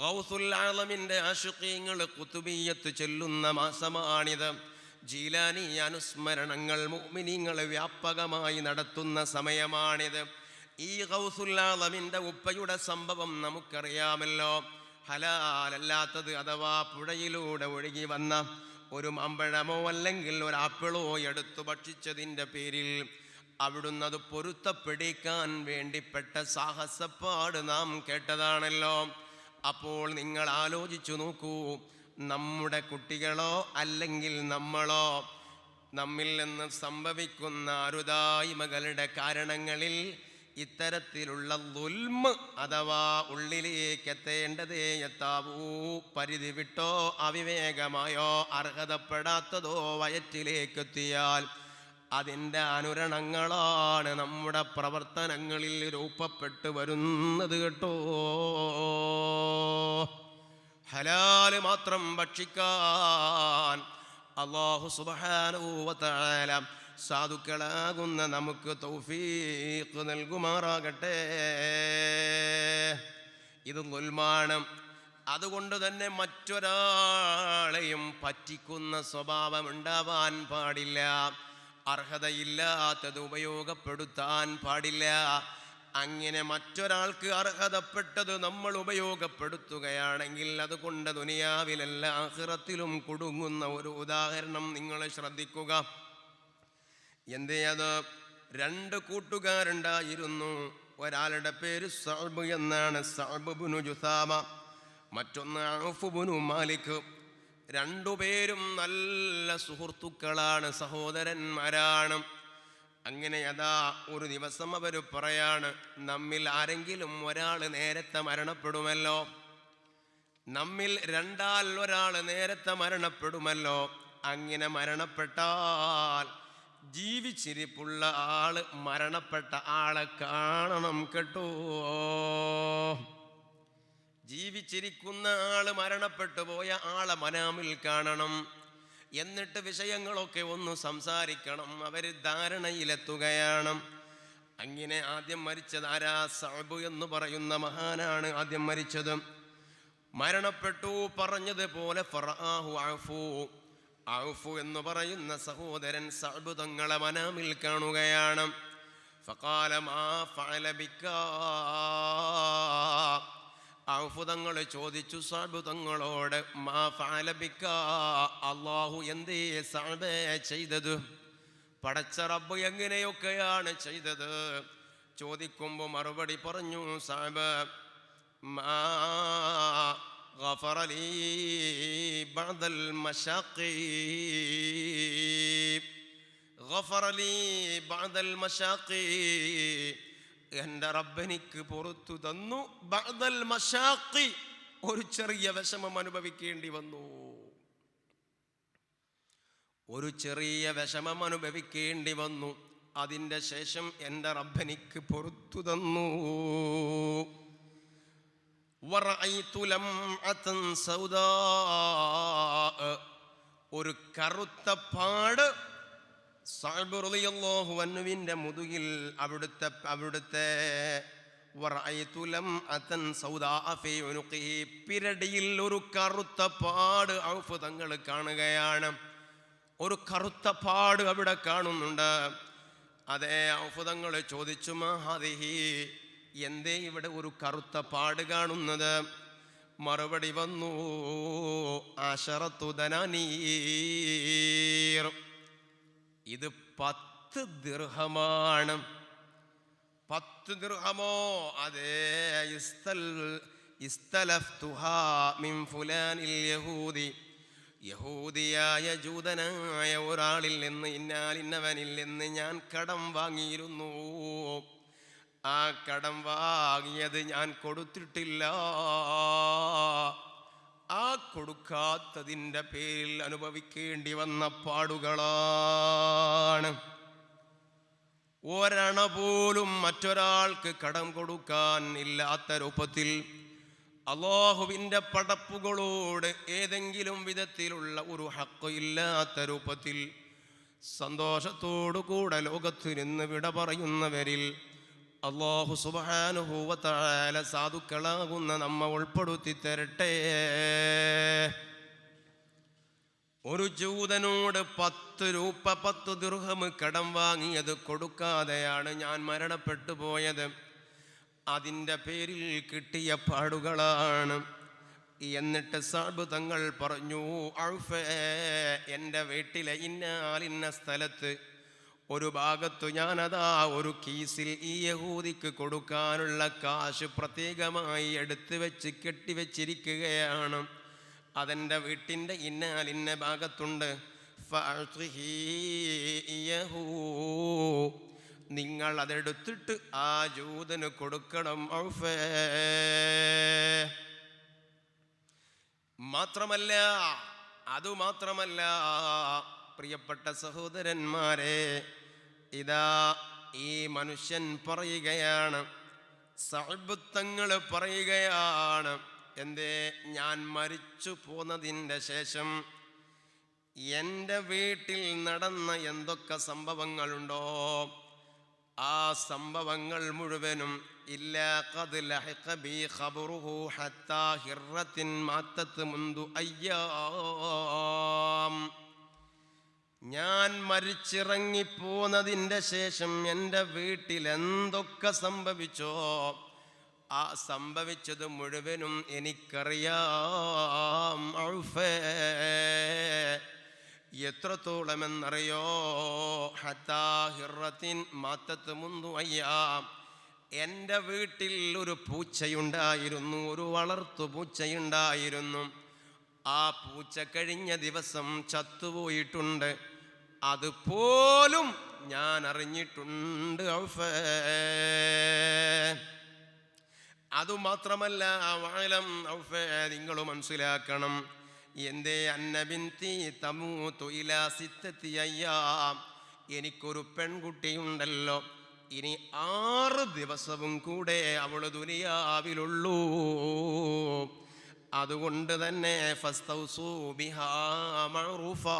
ഗൗസുൽ ആളമിൻ്റെ ആശിഖീങ്ങൾ ഖുതുബിയ്യത്ത് ചൊല്ലുന്ന മാസമാണിത്. ജീലാനി അനുസ്മരണങ്ങൾ മുഅ്മിനീങ്ങൾ വ്യാപകമായി നടത്തുന്ന സമയമാണിത്. ഈ ഗൗസുൽ ആളമിൻ്റെ ഉപ്പയുടെ സംഭവം നമുക്കറിയാമല്ലോ. ഹലാലല്ലാത്തത് അഥവാ പുഴയിലൂടെ ഒഴുകി വന്ന ഒരു മാമ്പഴമോ അല്ലെങ്കിൽ ഒരു ആപ്പിളോ എടുത്തു ഭക്ഷിച്ചതിൻ്റെ പേരിൽ അവിടുന്ന് അത് പൊരുത്തപ്പെടിക്കാൻ വേണ്ടിപ്പെട്ട സാഹസപ്പാട് നാം കേട്ടതാണല്ലോ. അപ്പോൾ നിങ്ങൾ ആലോചിച്ചു നോക്കൂ, നമ്മുടെ കുട്ടികളോ അല്ലെങ്കിൽ നമ്മളോ നമ്മിൽ നിന്ന് സംഭവിക്കുന്ന അരുതായ്മകളുടെ കാരണങ്ങളിൽ ഇത്തരത്തിലുള്ള ദുൽമ് അഥവാ ഉള്ളിലേക്ക് എത്തേണ്ടതേ എത്താവൂ പരിധി വിട്ടോ അവിവേകമായോ അർഹതപ്പെടാത്തതോ വയറ്റിലേക്ക് എത്തിയാൽ അതിൻ്റെ അനുരണങ്ങളാണ് നമ്മുടെ പ്രവർത്തനങ്ങളിൽ രൂപപ്പെട്ടു വരുന്നത് കേട്ടോ. ഹലാല് മാത്രം ഭക്ഷിക്കാൻ അല്ലാഹു സുബ്ഹാനഹു വ തആല സാധുക്കളാകുന്ന നമുക്ക് തൗഫീഖ് നൽകുമാറാകട്ടെ. ഇത് ദുൽമാണ്. അതുകൊണ്ട് തന്നെ മറ്റൊരാളെയും പറ്റിക്കുന്ന സ്വഭാവം ഉണ്ടാവാൻ പാടില്ല. അർഹതയില്ലാത്തത് ഉപയോഗപ്പെടുത്താൻ പാടില്ല. അങ്ങനെ മറ്റൊരാൾക്ക് അർഹതപ്പെട്ടത് നമ്മൾ ഉപയോഗപ്പെടുത്തുകയാണെങ്കിൽ അതുകൊണ്ട് ദുനിയാവിലല്ല ആഖിറത്തിലും കുടുങ്ങുന്ന ഒരു ഉദാഹരണം നിങ്ങൾ ശ്രദ്ധിക്കുക. എന്തേ അത്? 2 കൂട്ടുകാരുണ്ടായിരുന്നു. ഒരാളുടെ പേര് സഅബ് എന്നാണ്, സഅബ് ഇബ്നു ജുസാമ. മറ്റൊന്ന് ഔഫ് ഇബ്നു മാലിക്. 2 പേരും നല്ല സുഹൃത്തുക്കളാണ്, സഹോദരന്മാരാണ്. അങ്ങനെ അതാ ഒരു ദിവസം അവർ പറയാണ്, നമ്മിൽ ആരെങ്കിലും ഒരാൾ നേരത്തെ മരണപ്പെടുമല്ലോ, നമ്മിൽ 2 ഒരാൾ നേരത്തെ മരണപ്പെടുമല്ലോ. അങ്ങനെ മരണപ്പെട്ടാൽ ജീവിച്ചിരിപ്പുള്ള ആള് മരണപ്പെട്ട ആളെ കാണണം കേട്ടോ. ജീവിച്ചിരിക്കുന്ന ആള് മരണപ്പെട്ടു പോയ ആളെ മനാമിൽ കാണണം. എന്നിട്ട് വിഷയങ്ങളൊക്കെ ഒന്ന് സംസാരിക്കണം. അവർ ധാരണയിലെത്തുകയാണ്. അങ്ങനെ ആദ്യം മരിച്ചത് ആരാ? സഅബ് എന്ന് പറയുന്ന മഹാനാണ് ആദ്യം മരിച്ചത്. മരണപ്പെട്ടു. പറഞ്ഞതുപോലെ ഫറആഹു ഔഫു. ഔഫ് എന്ന് പറയുന്ന സഹോദരൻ സഅബ് തങ്ങളെ മനാമിൽ കാണുകയാണ്. ഫഖാല മാ ഫഅല ബിക. ഔഫ് തങ്ങൾ ചോദിച്ചു സഅബ് തങ്ങളോട്, മാ ഫഅല ബിക, അല്ലാഹു എന്തേ സഅബേ ചെയ്തത്? പടച്ച റബ്ബ് എങ്ങനെയൊക്കെയാണ് ചെയ്തത്? ചോദിക്കുമ്പോൾ മറുപടി പറഞ്ഞു സഅബ്, മാ غفر لي بعض المشاقي غفر لي بعض المشاقي. എൻ്റെ റബ്ബെനിക്ക് പുറത്തു തന്നു. ബഅദൽ മശാഖി, ഒരു ചെറിയ വിഷമം അനുഭവിക്കേണ്ടി വന്നു. ഒരു ചെറിയ വിഷമം അനുഭവിക്കേണ്ടി വന്നു. അതിൻ്റെ ശേഷം എൻ്റെ റബ്ബെനിക്ക് പുറത്തു തന്നു. വറഅയ്തു ലംഅതൻ സൗദാ, ഒരു കറുത്ത പാട് സഅബ് റളിയല്ലാഹു അൻഹുവിൻ്റെ മുതുകിൽ അവിടുത്തെ വറഅയ്തു ലംഅതൻ സൗദാ ഫീ ഉനുഖിഹി, പിരടിയിൽ ഒരു കറുത്ത പാട് ഔഫ് തങ്ങൾ കാണുകയാണ്. ഒരു കറുത്ത പാട് അവിടെ കാണുന്നുണ്ട്. അതേ ഔഫ് തങ്ങൾ ചോദിച്ചു, മാ ഹാദിഹി, എന്തേ ഇവിടെ ഒരു കറുത്ത പാട് കാണുന്നത്? മറുപടി വന്നു, അശറത്തു ദനാനീർ, ഇത് 10 ദിർഹമാണ്. 10 ദിർഹമോ? അതേ, ഇസ്തലഫ്തുഹാ മിൻ ഫുലാനിൽ യഹൂദി, യഹൂദിയായ ജൂതനായ ഒരാളിൽ നിന്ന്, ഇന്നാലിന്നവനിൽ നിന്ന് ഞാൻ കടം വാങ്ങിയിരുന്നു. ആ കടം വാങ്ങിയത് ഞാൻ കൊടുത്തിട്ടില്ല. ആ കൊടുക്കാത്തതിൻ്റെ പേരിൽ അനുഭവിക്കേണ്ടി വന്ന പാടുകളാണ്. ഒരണ പോലും മറ്റൊരാൾക്ക് കടം കൊടുക്കാൻ ഇല്ലാത്ത രൂപത്തിൽ അല്ലാഹുവിൻ്റെ പടപ്പുകളോട് ഏതെങ്കിലും വിധത്തിലുള്ള ഒരു ഹക്ക് ഇല്ലാത്ത രൂപത്തിൽ സന്തോഷത്തോടു കൂടെ ലോകത്തിരുന്ന് വിട പറയുന്നവരിൽ അല്ലാഹു സുബ്ഹാനഹു വ തആല സാധുക്കളാകുന്ന നമ്മ ഉൾപ്പെടുത്തി തരട്ടെ. ഒരു ജൂതനോട് 10 രൂപ 10 ദിർഹം കടം വാങ്ങിയത് കൊടുക്കാതെയാണ് ഞാൻ മരണപ്പെട്ടു പോയത്. അതിൻ്റെ പേരിൽ കിട്ടിയ പാടുകളാണ്. എന്നിട്ട് സാബ് തങ്ങൾ പറഞ്ഞു, ഔഫേ, എൻ്റെ വീട്ടിലെ ഇന്ന സ്ഥലത്ത് ഒരു ഭാഗത്തു ഞാനതാ ഒരു കീസിൽ ഈ യഹൂദിക്ക് കൊടുക്കാനുള്ള കാശ് പ്രത്യേകമായി എടുത്തു വെച്ച് കെട്ടിവെച്ചിരിക്കുകയാണ്. അതെൻ്റെ വീട്ടിൻ്റെ ഇന്ന ഭാഗത്തുണ്ട്. നിങ്ങൾ അതെടുത്തിട്ട് ആ ജൂതന് കൊടുക്കണം ഔഫേ. അതുമാത്രമല്ല പ്രിയപ്പെട്ട സഹോദരന്മാരെ, ഇതാ ഈ മനുഷ്യൻ പറയുകയാണ്, സഅബ് തങ്ങൾ പറയുകയാണ്, എന്തേ, ഞാൻ മരിച്ചു പോന്നതിൻ്റെ ശേഷം എൻ്റെ വീട്ടിൽ നടന്ന എന്തൊക്കെ സംഭവങ്ങളുണ്ടോ ആ സംഭവങ്ങൾ മുഴുവനും ഇല്ലാ ഖദ് ലഹിഖ ബി ഖബ്റുഹു ഹത്താ ഹിറത്തിൻ മാത്തത്ത് മുൻദു അയ്യാം. ഞാൻ മരിച്ചിറങ്ങിപ്പോന്നതിൻ്റെ ശേഷം എൻ്റെ വീട്ടിൽ എന്തൊക്കെ സംഭവിച്ചോ ആ സംഭവിച്ചത് മുഴുവനും എനിക്കറിയാം ഔഫേ. എത്രത്തോളമെന്നറിയോ? ഹത്താ ഹിറത്തിൻ മാത്തത്ത് മുൻദു അയ്യാം. എൻ്റെ വീട്ടിൽ ഒരു പൂച്ചയുണ്ടായിരുന്നു, ഒരു വളർത്തു പൂച്ചയുണ്ടായിരുന്നു. ആ പൂച്ച കഴിഞ്ഞ ദിവസം ചത്തുപോയിട്ടുണ്ട്. അതുപോലും ഞാൻ അറിഞ്ഞിട്ടുണ്ട് ഔഫേ. അതുമാത്രമല്ല, വഅലം ഔഫേ, നിങ്ങൾ മനസ്സിലാക്കണം, എന്തേ, അന്ന ബിൻതി തമൂതു ഇലാ 6 അയ്യാം. എനിക്കൊരു പെൺകുട്ടിയുണ്ടല്ലോ, ഇനി 6 ദിവസവും കൂടെ അവൾ ദുനിയാവിലുള്ളൂ. അതുകൊണ്ട് തന്നെ ഫസ്തൗസൂ ബിഹാ മഅറൂഫാ,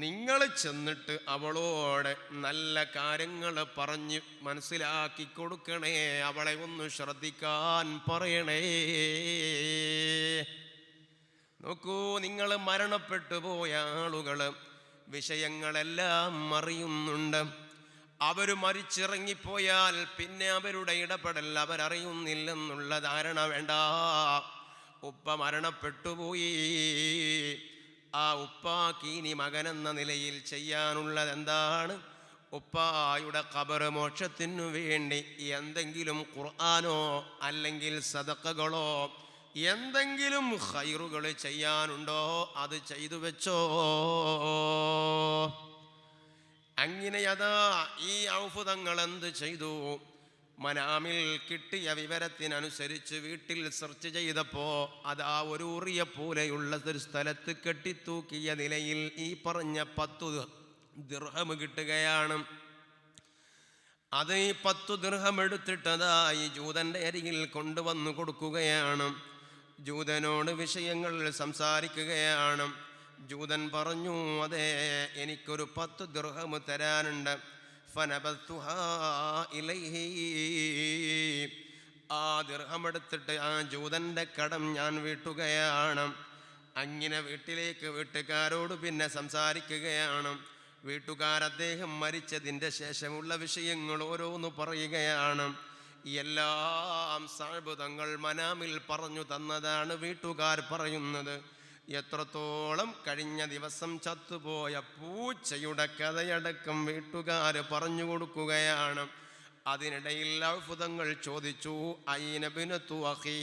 നിങ്ങൾ ചെന്നിട്ട് അവളോട് നല്ല കാര്യങ്ങൾ പറഞ്ഞ് മനസ്സിലാക്കി കൊടുക്കണേ, അവളെ ഒന്ന് ശ്രദ്ധിക്കാൻ പറയണേ. നോക്കൂ, നിങ്ങൾ മരണപ്പെട്ടു പോയ ആളുകൾ വിഷയങ്ങളെല്ലാം അറിയുന്നുണ്ട്. അവർ മരിച്ചിറങ്ങിപ്പോയാൽ പിന്നെ അവരുടെ ഇടപെടൽ അവരറിയുന്നില്ലെന്നുള്ള ധാരണ വേണ്ട. ഉപ്പ മരണപ്പെട്ടുപോയി, ആ ഉപ്പാക്ക് ഇനി മകനെന്ന നിലയിൽ ചെയ്യാനുള്ളത് എന്താണ്? ഉപ്പായുടെ ഖബർ മോക്ഷത്തിനു വേണ്ടി എന്തെങ്കിലും ഖുർആനോ അല്ലെങ്കിൽ സദഖകളോ എന്തെങ്കിലും ഖൈറുകൾ ചെയ്യാനുണ്ടോ അത് ചെയ്തു വെച്ചോ. അങ്ങനെ അതാ ഈ ഔഫ് തങ്ങൾ എന്ത് ചെയ്തു? മനാമിൽ കിട്ടിയ വിവരത്തിനനുസരിച്ച് വീട്ടിൽ സെർച്ച് ചെയ്തപ്പോൾ അതാ ഒരു ഉറിയ പോലെയുള്ള ഒരു സ്ഥലത്ത് കെട്ടിത്തൂക്കിയ നിലയിൽ ഈ പറഞ്ഞ 10 ദിർഹം കിട്ടുകയാണ്. അത് ഈ 10 ദിർഹം എടുത്തിട്ടതാ ഈ ജൂതൻ്റെ അരികിൽ കൊണ്ടുവന്നു കൊടുക്കുകയാണ്. ജൂതനോട് വിഷയങ്ങൾ സംസാരിക്കുകയാണ്. ജൂതൻ പറഞ്ഞു, അതെ, എനിക്കൊരു 10 ദിർഹം തരാനുണ്ട്. ഫനബത്തുഹാ ഇലൈഹി. ആ ദിർഹം എടുത്തിട്ട് ആ ജൂതൻ്റെ കടം ഞാൻ വീട്ടുകയാണ്. അങ്ങനെ വീട്ടുകാരോട് പിന്നെ സംസാരിക്കുകയാണ്. വീട്ടുകാർ അദ്ദേഹം മരിച്ചതിൻ്റെ ശേഷമുള്ള വിഷയങ്ങൾ ഓരോന്ന് പറയുകയാണ്. എല്ലാം സഅബ് തങ്ങൾ മനാമിൽ പറഞ്ഞു തന്നതാണ് വീട്ടുകാർ പറയുന്നത്. എത്രത്തോളം കഴിഞ്ഞ ദിവസം ചത്തുപോയ പൂച്ചയുടെ കഥയടക്കം വീട്ടുകാർ പറഞ്ഞു കൊടുക്കുകയാണ്. അതിനിടയിൽ ഔഫ് തങ്ങൾ ചോദിച്ചു, ഐന ബിനതു അഖീ,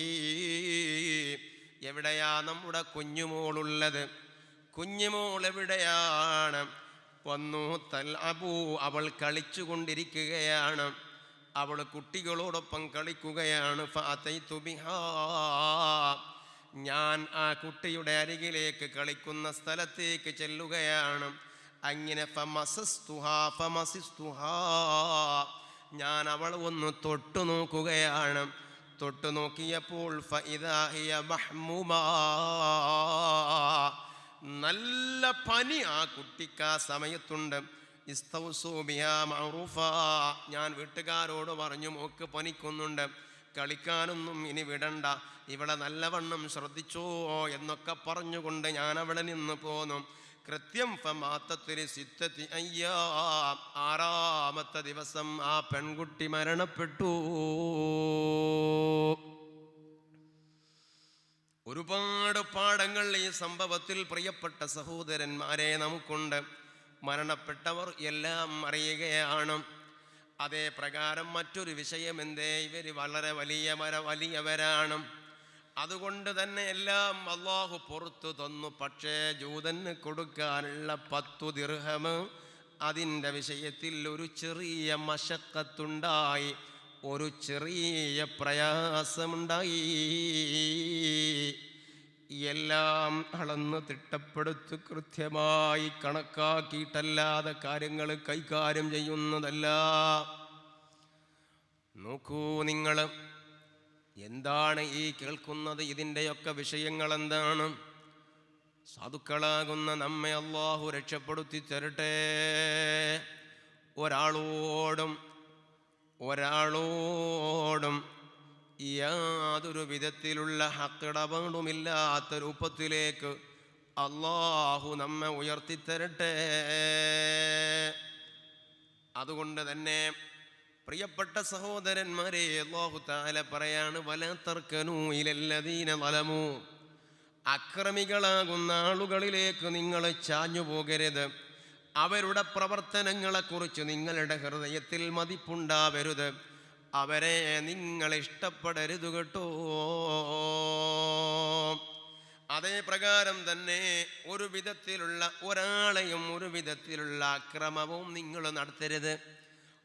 എവിടെയാ നമ്മുടെ കുഞ്ഞുമോളുള്ളത്? കുഞ്ഞുമോൾ എവിടെയാണ്? വന്നു തൽഅബു, അവൾ കളിച്ചുകൊണ്ടിരിക്കുകയാണ്. അവൾ കുട്ടികളോടൊപ്പം കളിക്കുകയാണ്. ഫഅതൈതു ബിഹാ, ഞാൻ ആ കുട്ടിയുടെ അരികിലേക്ക് കളിക്കുന്ന സ്ഥലത്തേക്ക് ചെല്ലുകയാണ്. അങ്ങനെ ഫമസിസ്തുഹാ, ഞാൻ അവൾ ഒന്ന് തൊട്ടു നോക്കുകയാണ്. തൊട്ടു നോക്കിയപ്പോൾ ഫഇദാ ഹിയ മഹ്മുമാ, നല്ല പനി ആ കുട്ടിക്ക് ആ സമയത്തുണ്ട്. ഇസ്തൗസൂ ബിഹാ മഅറൂഫാ, ഞാൻ വീട്ടുകാരോട് പറഞ്ഞു മോക്ക് പനിക്കുന്നുണ്ട്, കളിക്കാനൊന്നും ഇനി വിടണ്ട, ഇവിടെ നല്ലവണ്ണം ശ്രദ്ധിച്ചോ എന്നൊക്കെ പറഞ്ഞുകൊണ്ട് ഞാൻ അവിടെ നിന്ന് പോന്നു. കൃത്യം ഫമാത്തത്തിരി സിത്തത്തി അയ്യാം, 6ാമത്തെ ദിവസം ആ പെൺകുട്ടി മരണപ്പെട്ടു. ഒരുപാട് പാഠങ്ങൾ ഈ സംഭവത്തിൽ പ്രിയപ്പെട്ട സഹോദരന്മാരെ നമുക്കുണ്ട്. മരണപ്പെട്ടവർ എല്ലാം അറിയുകയാണ്. അതേ പ്രകാരം മറ്റൊരു വിഷയം എന്തേ, ഇവർ വളരെ വലിയവരാണ്. അതുകൊണ്ട് തന്നെ എല്ലാം അള്ളാഹു പുറത്തു തന്നു. പക്ഷേ ജൂതന് കൊടുക്കാനുള്ള 10 ദിർഹം, അതിൻ്റെ വിഷയത്തിൽ ഒരു ചെറിയ മശക്കത്തുണ്ടായി, ഒരു ചെറിയ പ്രയാസമുണ്ടായി. എല്ലാം അളന്ന് തിട്ടപ്പെടുത്ത് കൃത്യമായി കണക്കാക്കിയിട്ടല്ലാതെ കാര്യങ്ങൾ കൈകാര്യം ചെയ്യുന്നതല്ല. നോക്കൂ നിങ്ങൾ, എന്താണ് ഈ കേൾക്കുന്നത്? ഇതിൻ്റെയൊക്കെ വിഷയങ്ങൾ എന്താണ്? സാധുക്കളാകുന്ന നമ്മെ അല്ലാഹു രക്ഷപ്പെടുത്തി തരട്ടെ. ഒരാളോടും യാതൊരു വിധത്തിലുള്ള ഹക്കിടപാടുമില്ലാത്ത രൂപത്തിലേക്ക് അല്ലാഹു നമ്മെ ഉയർത്തിത്തരട്ടെ. അതുകൊണ്ട് തന്നെ പ്രിയപ്പെട്ട സഹോദരന്മാരെ, അല്ലാഹു തആല പറയാണ്, വലാ തർക്കനൂ ഇലല്ലദീന ളലമൂ, അക്രമികളാകുന്ന ആളുകളിലേക്ക് നിങ്ങൾ ചാഞ്ഞു പോകരുത്. അവരുടെ പ്രവർത്തനങ്ങളെക്കുറിച്ച് നിങ്ങളുടെ ഹൃദയത്തിൽ മതിപ്പുണ്ടാവരുത്. അവരെ നിങ്ങൾ ഇഷ്ടപ്പെടരുത് കേട്ടോ. അതേ പ്രകാരം തന്നെ ഒരു വിധത്തിലുള്ള ഒരാളെയും ഒരു വിധത്തിലുള്ള അക്രമവും നിങ്ങൾ നടത്തരുത്.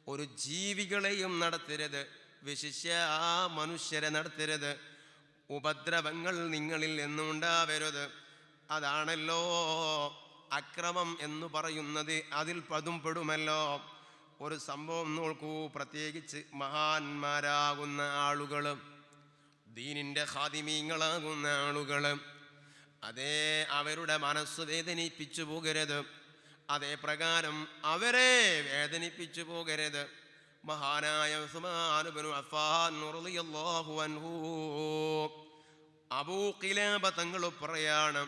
ഒരു ജീവികളെയും നടത്തരുത്, വിശിഷ്യ മനുഷ്യരെ നടത്തരുത്. ഉപദ്രവങ്ങൾ നിങ്ങളിൽ നിന്നും ഉണ്ടാവരുത്. അതാണല്ലോ അക്രമം എന്ന് പറയുന്നത്. അതിൽ പതും പെടുമല്ലോ. ഒരു സംഭവം നോക്കൂ, പ്രത്യേകിച്ച് മഹാന്മാരാകുന്ന ആളുകൾ, ദീനിൻ്റെ ഖാദിമീങ്ങളാകുന്ന ആളുകൾ, അതേ അവരുടെ മനസ്സ് വേദനിപ്പിച്ചു പോകരുത്. അതേ പ്രകാരം അവരെ വേദനിപ്പിച്ചു പോകരുത്. മഹാനായ ഉസ്മാൻ ഇബ്നു അഫ്ഫാൻ റളിയല്ലാഹു അൻഹു, അബൂ ഖിലാബ തങ്ങൾ പറയാണ്,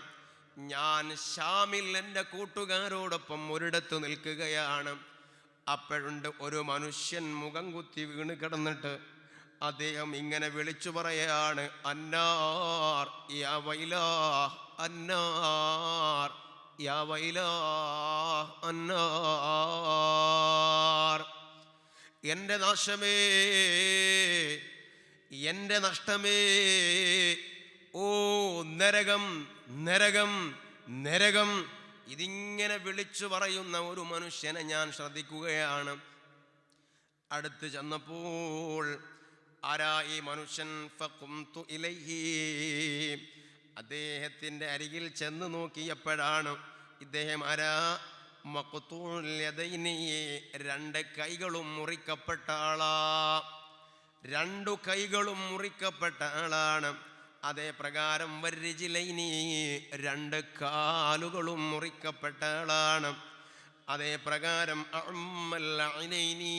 ഞാൻ ഷാമിൽ എൻ്റെ കൂട്ടുകാരോടൊപ്പം ഒരിടത്ത് നിൽക്കുകയാണ്. അപ്പോഴുണ്ട് ഒരു മനുഷ്യൻ മുഖം കുത്തി വീണ് കിടന്നിട്ട് അദ്ദേഹം ഇങ്ങനെ വിളിച്ചു പറയാണ്, അന്നാർ യാ വൈലാഹ്, അന്നാർ യാ വൈലാഹ്, അന്നാർ. എൻ്റെ നാശമേ, എൻ്റെ നഷ്ടമേ, ഓ നരകം, നരകം, നരകം. ഇതിങ്ങനെ വിളിച്ചു പറയുന്ന ഒരു മനുഷ്യനെ ഞാൻ ശ്രദ്ധിക്കുകയാണ്. അടുത്ത് ചെന്നപ്പോൾ ആരാ ഈ മനുഷ്യൻ? ഫഖുംതു ഇലൈഹി, അദ്ദേഹത്തിൻ്റെ അരികിൽ ചെന്ന് നോക്കിയപ്പോഴാണ് ഇദ്ദേഹം ആരാ? മഖ്തൂഉൽ യദൈനി, 2 കൈകളും മുറിക്കപ്പെട്ട ആളാ. 2 കൈകളും മുറിക്കപ്പെട്ട ആളാണ്. അതേ പ്രകാരം വരിജിലൈനി, 2 കാലുകളും മുറിക്കപ്പെട്ട ആളാണ്. അതേ പ്രകാരം അഅമ്മൽ ഐനൈനി,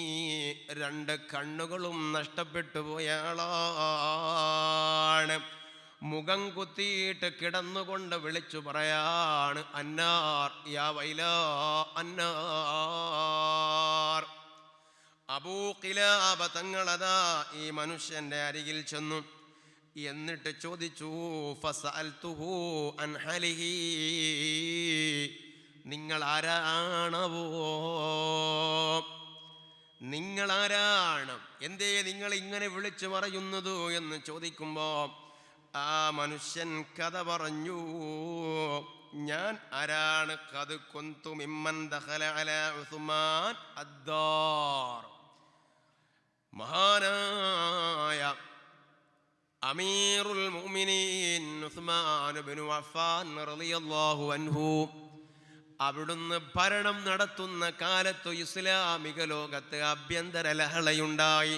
2 കണ്ണുകളും നഷ്ടപ്പെട്ടു പോയ ആളാണ്. മുഖം കുത്തിയിട്ട് കിടന്നുകൊണ്ട് വിളിച്ചു പറയാണ്, അന്നാർ യാ വൈലാ, അന്നാർ. അബൂ ഖിലാബ തങ്ങളതാ ഈ മനുഷ്യൻ്റെ അരികിൽ ചെന്നു. എന്നിട്ട് ചോദിച്ചു, ഫസഅൽതുഹു അൻ ഹലിഹി, നിങ്ങൾ ആരാണവോ? നിങ്ങളാരാണ്? എന്തേ നിങ്ങൾ ഇങ്ങനെ വിളിച്ചു പറയുന്നത് എന്ന് ചോദിക്കുമ്പോൾ ആ മനുഷ്യൻ കഥ പറഞ്ഞു. ഞാൻ ആരാണ്? ഖദ് കുന്തു മിമ്മൻ ദഖല അലാ ഉസ്മാൻ അദ്ദാർ, മഹാനായ അമീറുൽ മുഅ്മിനീൻ ഉസ്മാൻ ഇബ്നു അഫ്ഫാൻ റളിയല്ലാഹു അൻഹു, അവിടുന്ന് ഭരണം നടത്തുന്ന കാലത്ത് ഇസ്ലാമിക ലോകത്ത് ആഭ്യന്തര ലഹളയുണ്ടായി.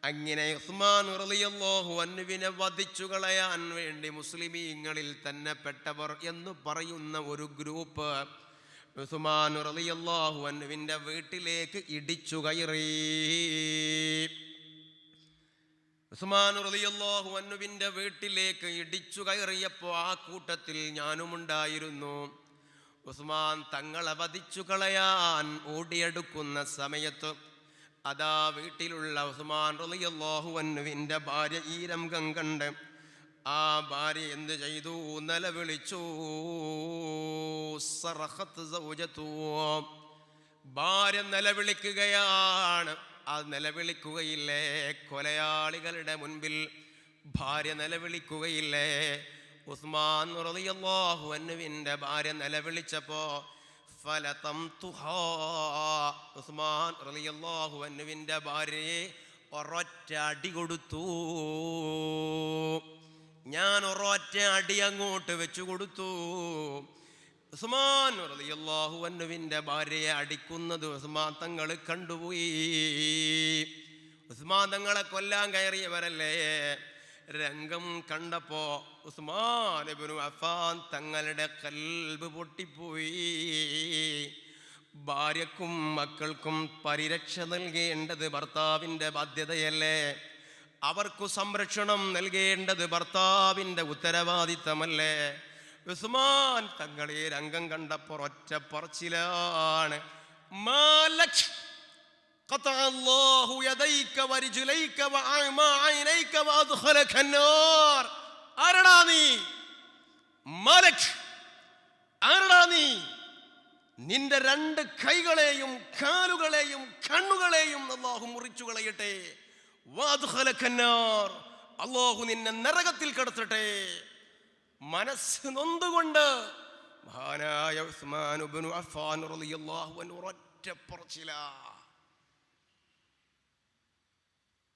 അങ്ങനെ ഉസ്മാൻ റളിയല്ലാഹു അൻഹുവിനെ വധിച്ചു കളയാൻ വേണ്ടി മുസ്ലിമീങ്ങളിൽ തന്നെ പെട്ടവർ എന്ന് പറയുന്ന ഒരു ഗ്രൂപ്പ് ഉസ്മാൻ റളിയല്ലാഹു അൻഹുവിൻ്റെ വീട്ടിലേക്ക് ഇടിച്ചു കയറി. ഉസ്മാൻ റളിയല്ലാഹു അൻഹുവിൻ്റെ വീട്ടിലേക്ക് ഇടിച്ചു കയറിയപ്പോൾ ആ കൂട്ടത്തിൽ ഞാനുമുണ്ടായിരുന്നു. ഉസ്മാൻ തങ്ങളെ വധിച്ചു കളയാൻ ഓടിയെടുക്കുന്ന സമയത്ത് അതാ വീട്ടിലുള്ള ഉസ്മാൻ റളിയല്ലാഹു അൻഹുവിൻ്റെ ഭാര്യ ഈ രംഗം കണ്ട് ആ ഭാര്യ എന്ത് ചെയ്തു? നിലവിളിച്ചു. സറഖത്ത് സൗജതു, ഭാര്യ നിലവിളിക്കുകയാണ്. ആ നിലവിളിക്കുകയില്ലേ കൊലയാളികളുടെ മുൻപിൽ ഭാര്യ നിലവിളിക്കുകയില്ലേ? ഉസ്മാൻ റളിയല്ലാഹു അൻഹുവിൻ്റെ ഭാര്യ നിലവിളിച്ചപ്പോ ഉസ്മാൻ റളിയല്ലാഹു അൻഹുവിൻ്റെ ഭാര്യയെ ഒരൊറ്റ അടി കൊടുത്തു. ഞാൻ ഒരൊറ്റ അടി അങ്ങോട്ട് വെച്ചു കൊടുത്തു. ഉസ്മാൻ റളിയല്ലാഹു അൻഹുവിൻ്റെ ഭാര്യയെ അടിക്കുന്നത് ഉസ്മാൻ തങ്ങൾ കണ്ടുപോയി. ഉസ്മാൻ തങ്ങളെ കൊല്ലാൻ കയറിയവരല്ലേ? രംഗം കണ്ടപ്പോ ഉസ്മാൻ ഇബ്നു അഫ്ഫാൻ തങ്ങളുടെ ഖൽബ് പൊട്ടിപ്പോയി. ഭാര്യക്കും മക്കൾക്കും പരിരക്ഷ നൽകേണ്ടത് ഭർത്താവിൻ്റെ ബാധ്യതയല്ലേ? അവർക്കു സംരക്ഷണം നൽകേണ്ടത് ഭർത്താവിൻ്റെ ഉത്തരവാദിത്തമല്ലേ? ഉസ്മാൻ തങ്ങളെ രംഗം കണ്ടപ്പോൾ ഒറ്റ പറച്ചിലാണ്, قطع الله يديك ورجليك وأعمى عينيك وأدخلك النار. ആരടാ നീ? മലക്, ആരടാ നീ? നിന്റെ രണ്ട് കൈകളെയും കാലുകളെയും കണ്ണുകളെയും അല്ലാഹു മുറിച്ചു കളയട്ടെ. വഅദ്ഖലക النار, അല്ലാഹു നിന്നെ നരകത്തിൽ കടത്തട്ടെ. മനസ്സ് നൊന്തുകൊണ്ട് മഹാനായ ഉസ്മാൻ ഇബ്നു അഫ്ഫാൻ റളിയല്ലാഹു അൻഹു ഒറ്റ പറച്ചിലാ.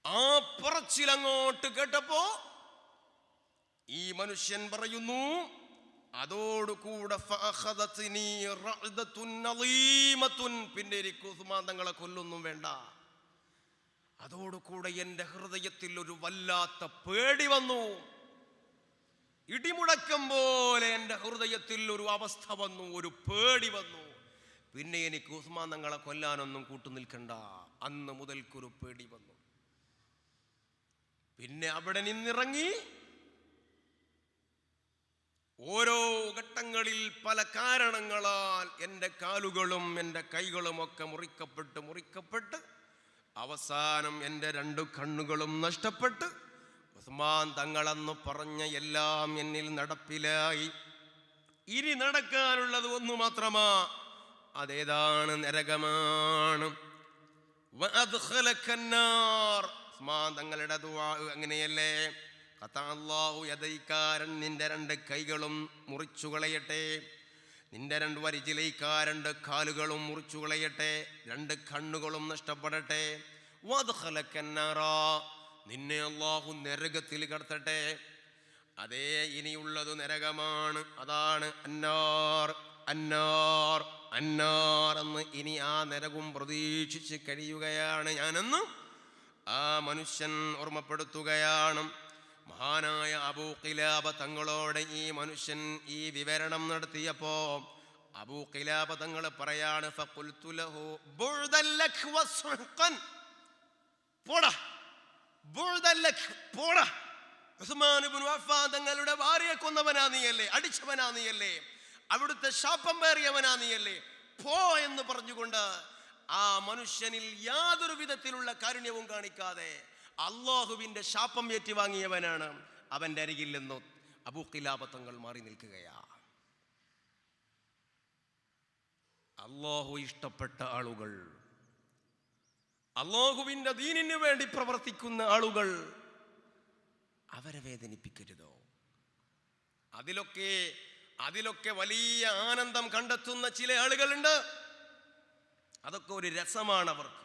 ആ പറച്ചിലങ്ങോട്ട് കേട്ടപ്പോ ഈ മനുഷ്യൻ പറയുന്നു, അതോടുകൂടെ പിന്നെ എനിക്ക് ഉസ്മാൻ തങ്ങളെ കൊല്ലൊന്നും വേണ്ട. അതോടുകൂടെ എൻ്റെ ഹൃദയത്തിൽ ഒരു വല്ലാത്ത പേടി വന്നു. ഇടിമുഴക്കം പോലെ എൻ്റെ ഹൃദയത്തിൽ ഒരു അവസ്ഥ വന്നു, ഒരു പേടി വന്നു. പിന്നെ എനിക്ക് ഉസ്മാൻ തങ്ങളെ കൊല്ലാനൊന്നും കൂട്ടു നിൽക്കണ്ട. അന്ന് മുതൽക്കൊരു പേടി വന്നു. പിന്നെ അവിടെ നിന്നിറങ്ങി ഓരോ ഘട്ടങ്ങളിൽ പല കാരണങ്ങളാൽ എൻ്റെ കാലുകളും എൻ്റെ കൈകളും ഒക്കെ മുറിക്കപ്പെട്ട് അവസാനം എൻ്റെ രണ്ട് കണ്ണുകളും നഷ്ടപ്പെട്ട് ഉസ്മാൻ തങ്ങളെന്ന് പറഞ്ഞ എല്ലാം എന്നിൽ നടപ്പിലായി. ഇനി നടക്കാനുള്ളത് ഒന്നു മാത്രമാ, അതേതാണ്? നരകമാണ്. ഉസ്മാൻ തങ്ങളുടെ ദുആ അങ്ങനെയല്ലേ? ഖതഅല്ലാഹു യദൈകാരൻ, നിന്റെ രണ്ട് കൈകളും മുറിച്ചു കളയട്ടെ. നിന്റെ രണ്ട് വരിജിലൈക്കാരണ്ട് കാലുകളും മുറിച്ചു കളയട്ടെ. രണ്ട് കണ്ണുകളും നഷ്ടപ്പെടട്ടെ. വദ്ഖലകന്നാറ, നിന്നെ അല്ലാഹു നരകത്തിൽ കടത്തട്ടെ. അതേ, ഇനിയുള്ളത് നരകമാണ്. അതാണ് അന്നാർ അന്നാർ അന്നാർ എന്ന്. ഇനി ആ നരകം പ്രതീക്ഷിച്ച് കഴിയുകയാണ് ഞാനെന്ന് ആ മനുഷ്യൻ ഓർമ്മപ്പെടുത്തുകയാണ്. മഹാനായ അബൂ ഖിലാബ തങ്ങളോട് ഈ മനുഷ്യൻ ഈ വിവരണം നടത്തിയപ്പോ അബൂ ഖിലാബ തങ്ങൾ പറയാണ്, ഫഖുൽതു ലഹു ബുഅദൻ ലക വസ്ഹഖൻ, പോടാ, ബുഅദൻ ലക, പോടാ. ഉസ്മാൻ ഇബ്നു അഫ്ഫാൻ തങ്ങളുടെ ഭാര്യയെ കൊന്നവനാ നീയല്ലേ, അടിച്ചവനാ നീയല്ലേ, അവിടുത്തെ ശാപം പേറിയവനാ നീയല്ലേ, പോ എന്ന് പറഞ്ഞുകൊണ്ട് ആ മനുഷ്യനിൽ യാതൊരു വിധത്തിലുള്ള കാരുണ്യവും കാണിക്കാതെ അല്ലാഹുവിന്റെ ശാപം ഏറ്റുവാങ്ങിയവനാണ്. അവന്റെ അരികിൽ നിന്ന് അബൂ ഖിലാബ തങ്ങൾ മാറി നിൽക്കുകയാ. അല്ലാഹു ഇഷ്ടപ്പെട്ട ആളുകൾ, അല്ലാഹുവിന്റെ ദീനിന് വേണ്ടി പ്രവർത്തിക്കുന്ന ആളുകൾ, അവരെ വേദനിപ്പിക്കരുതോ? അതിലൊക്കെ വലിയ ആനന്ദം കണ്ടെത്തുന്ന ചില ആളുകളുണ്ട്. അതൊക്കെ ഒരു രസമാണ് അവർക്ക്.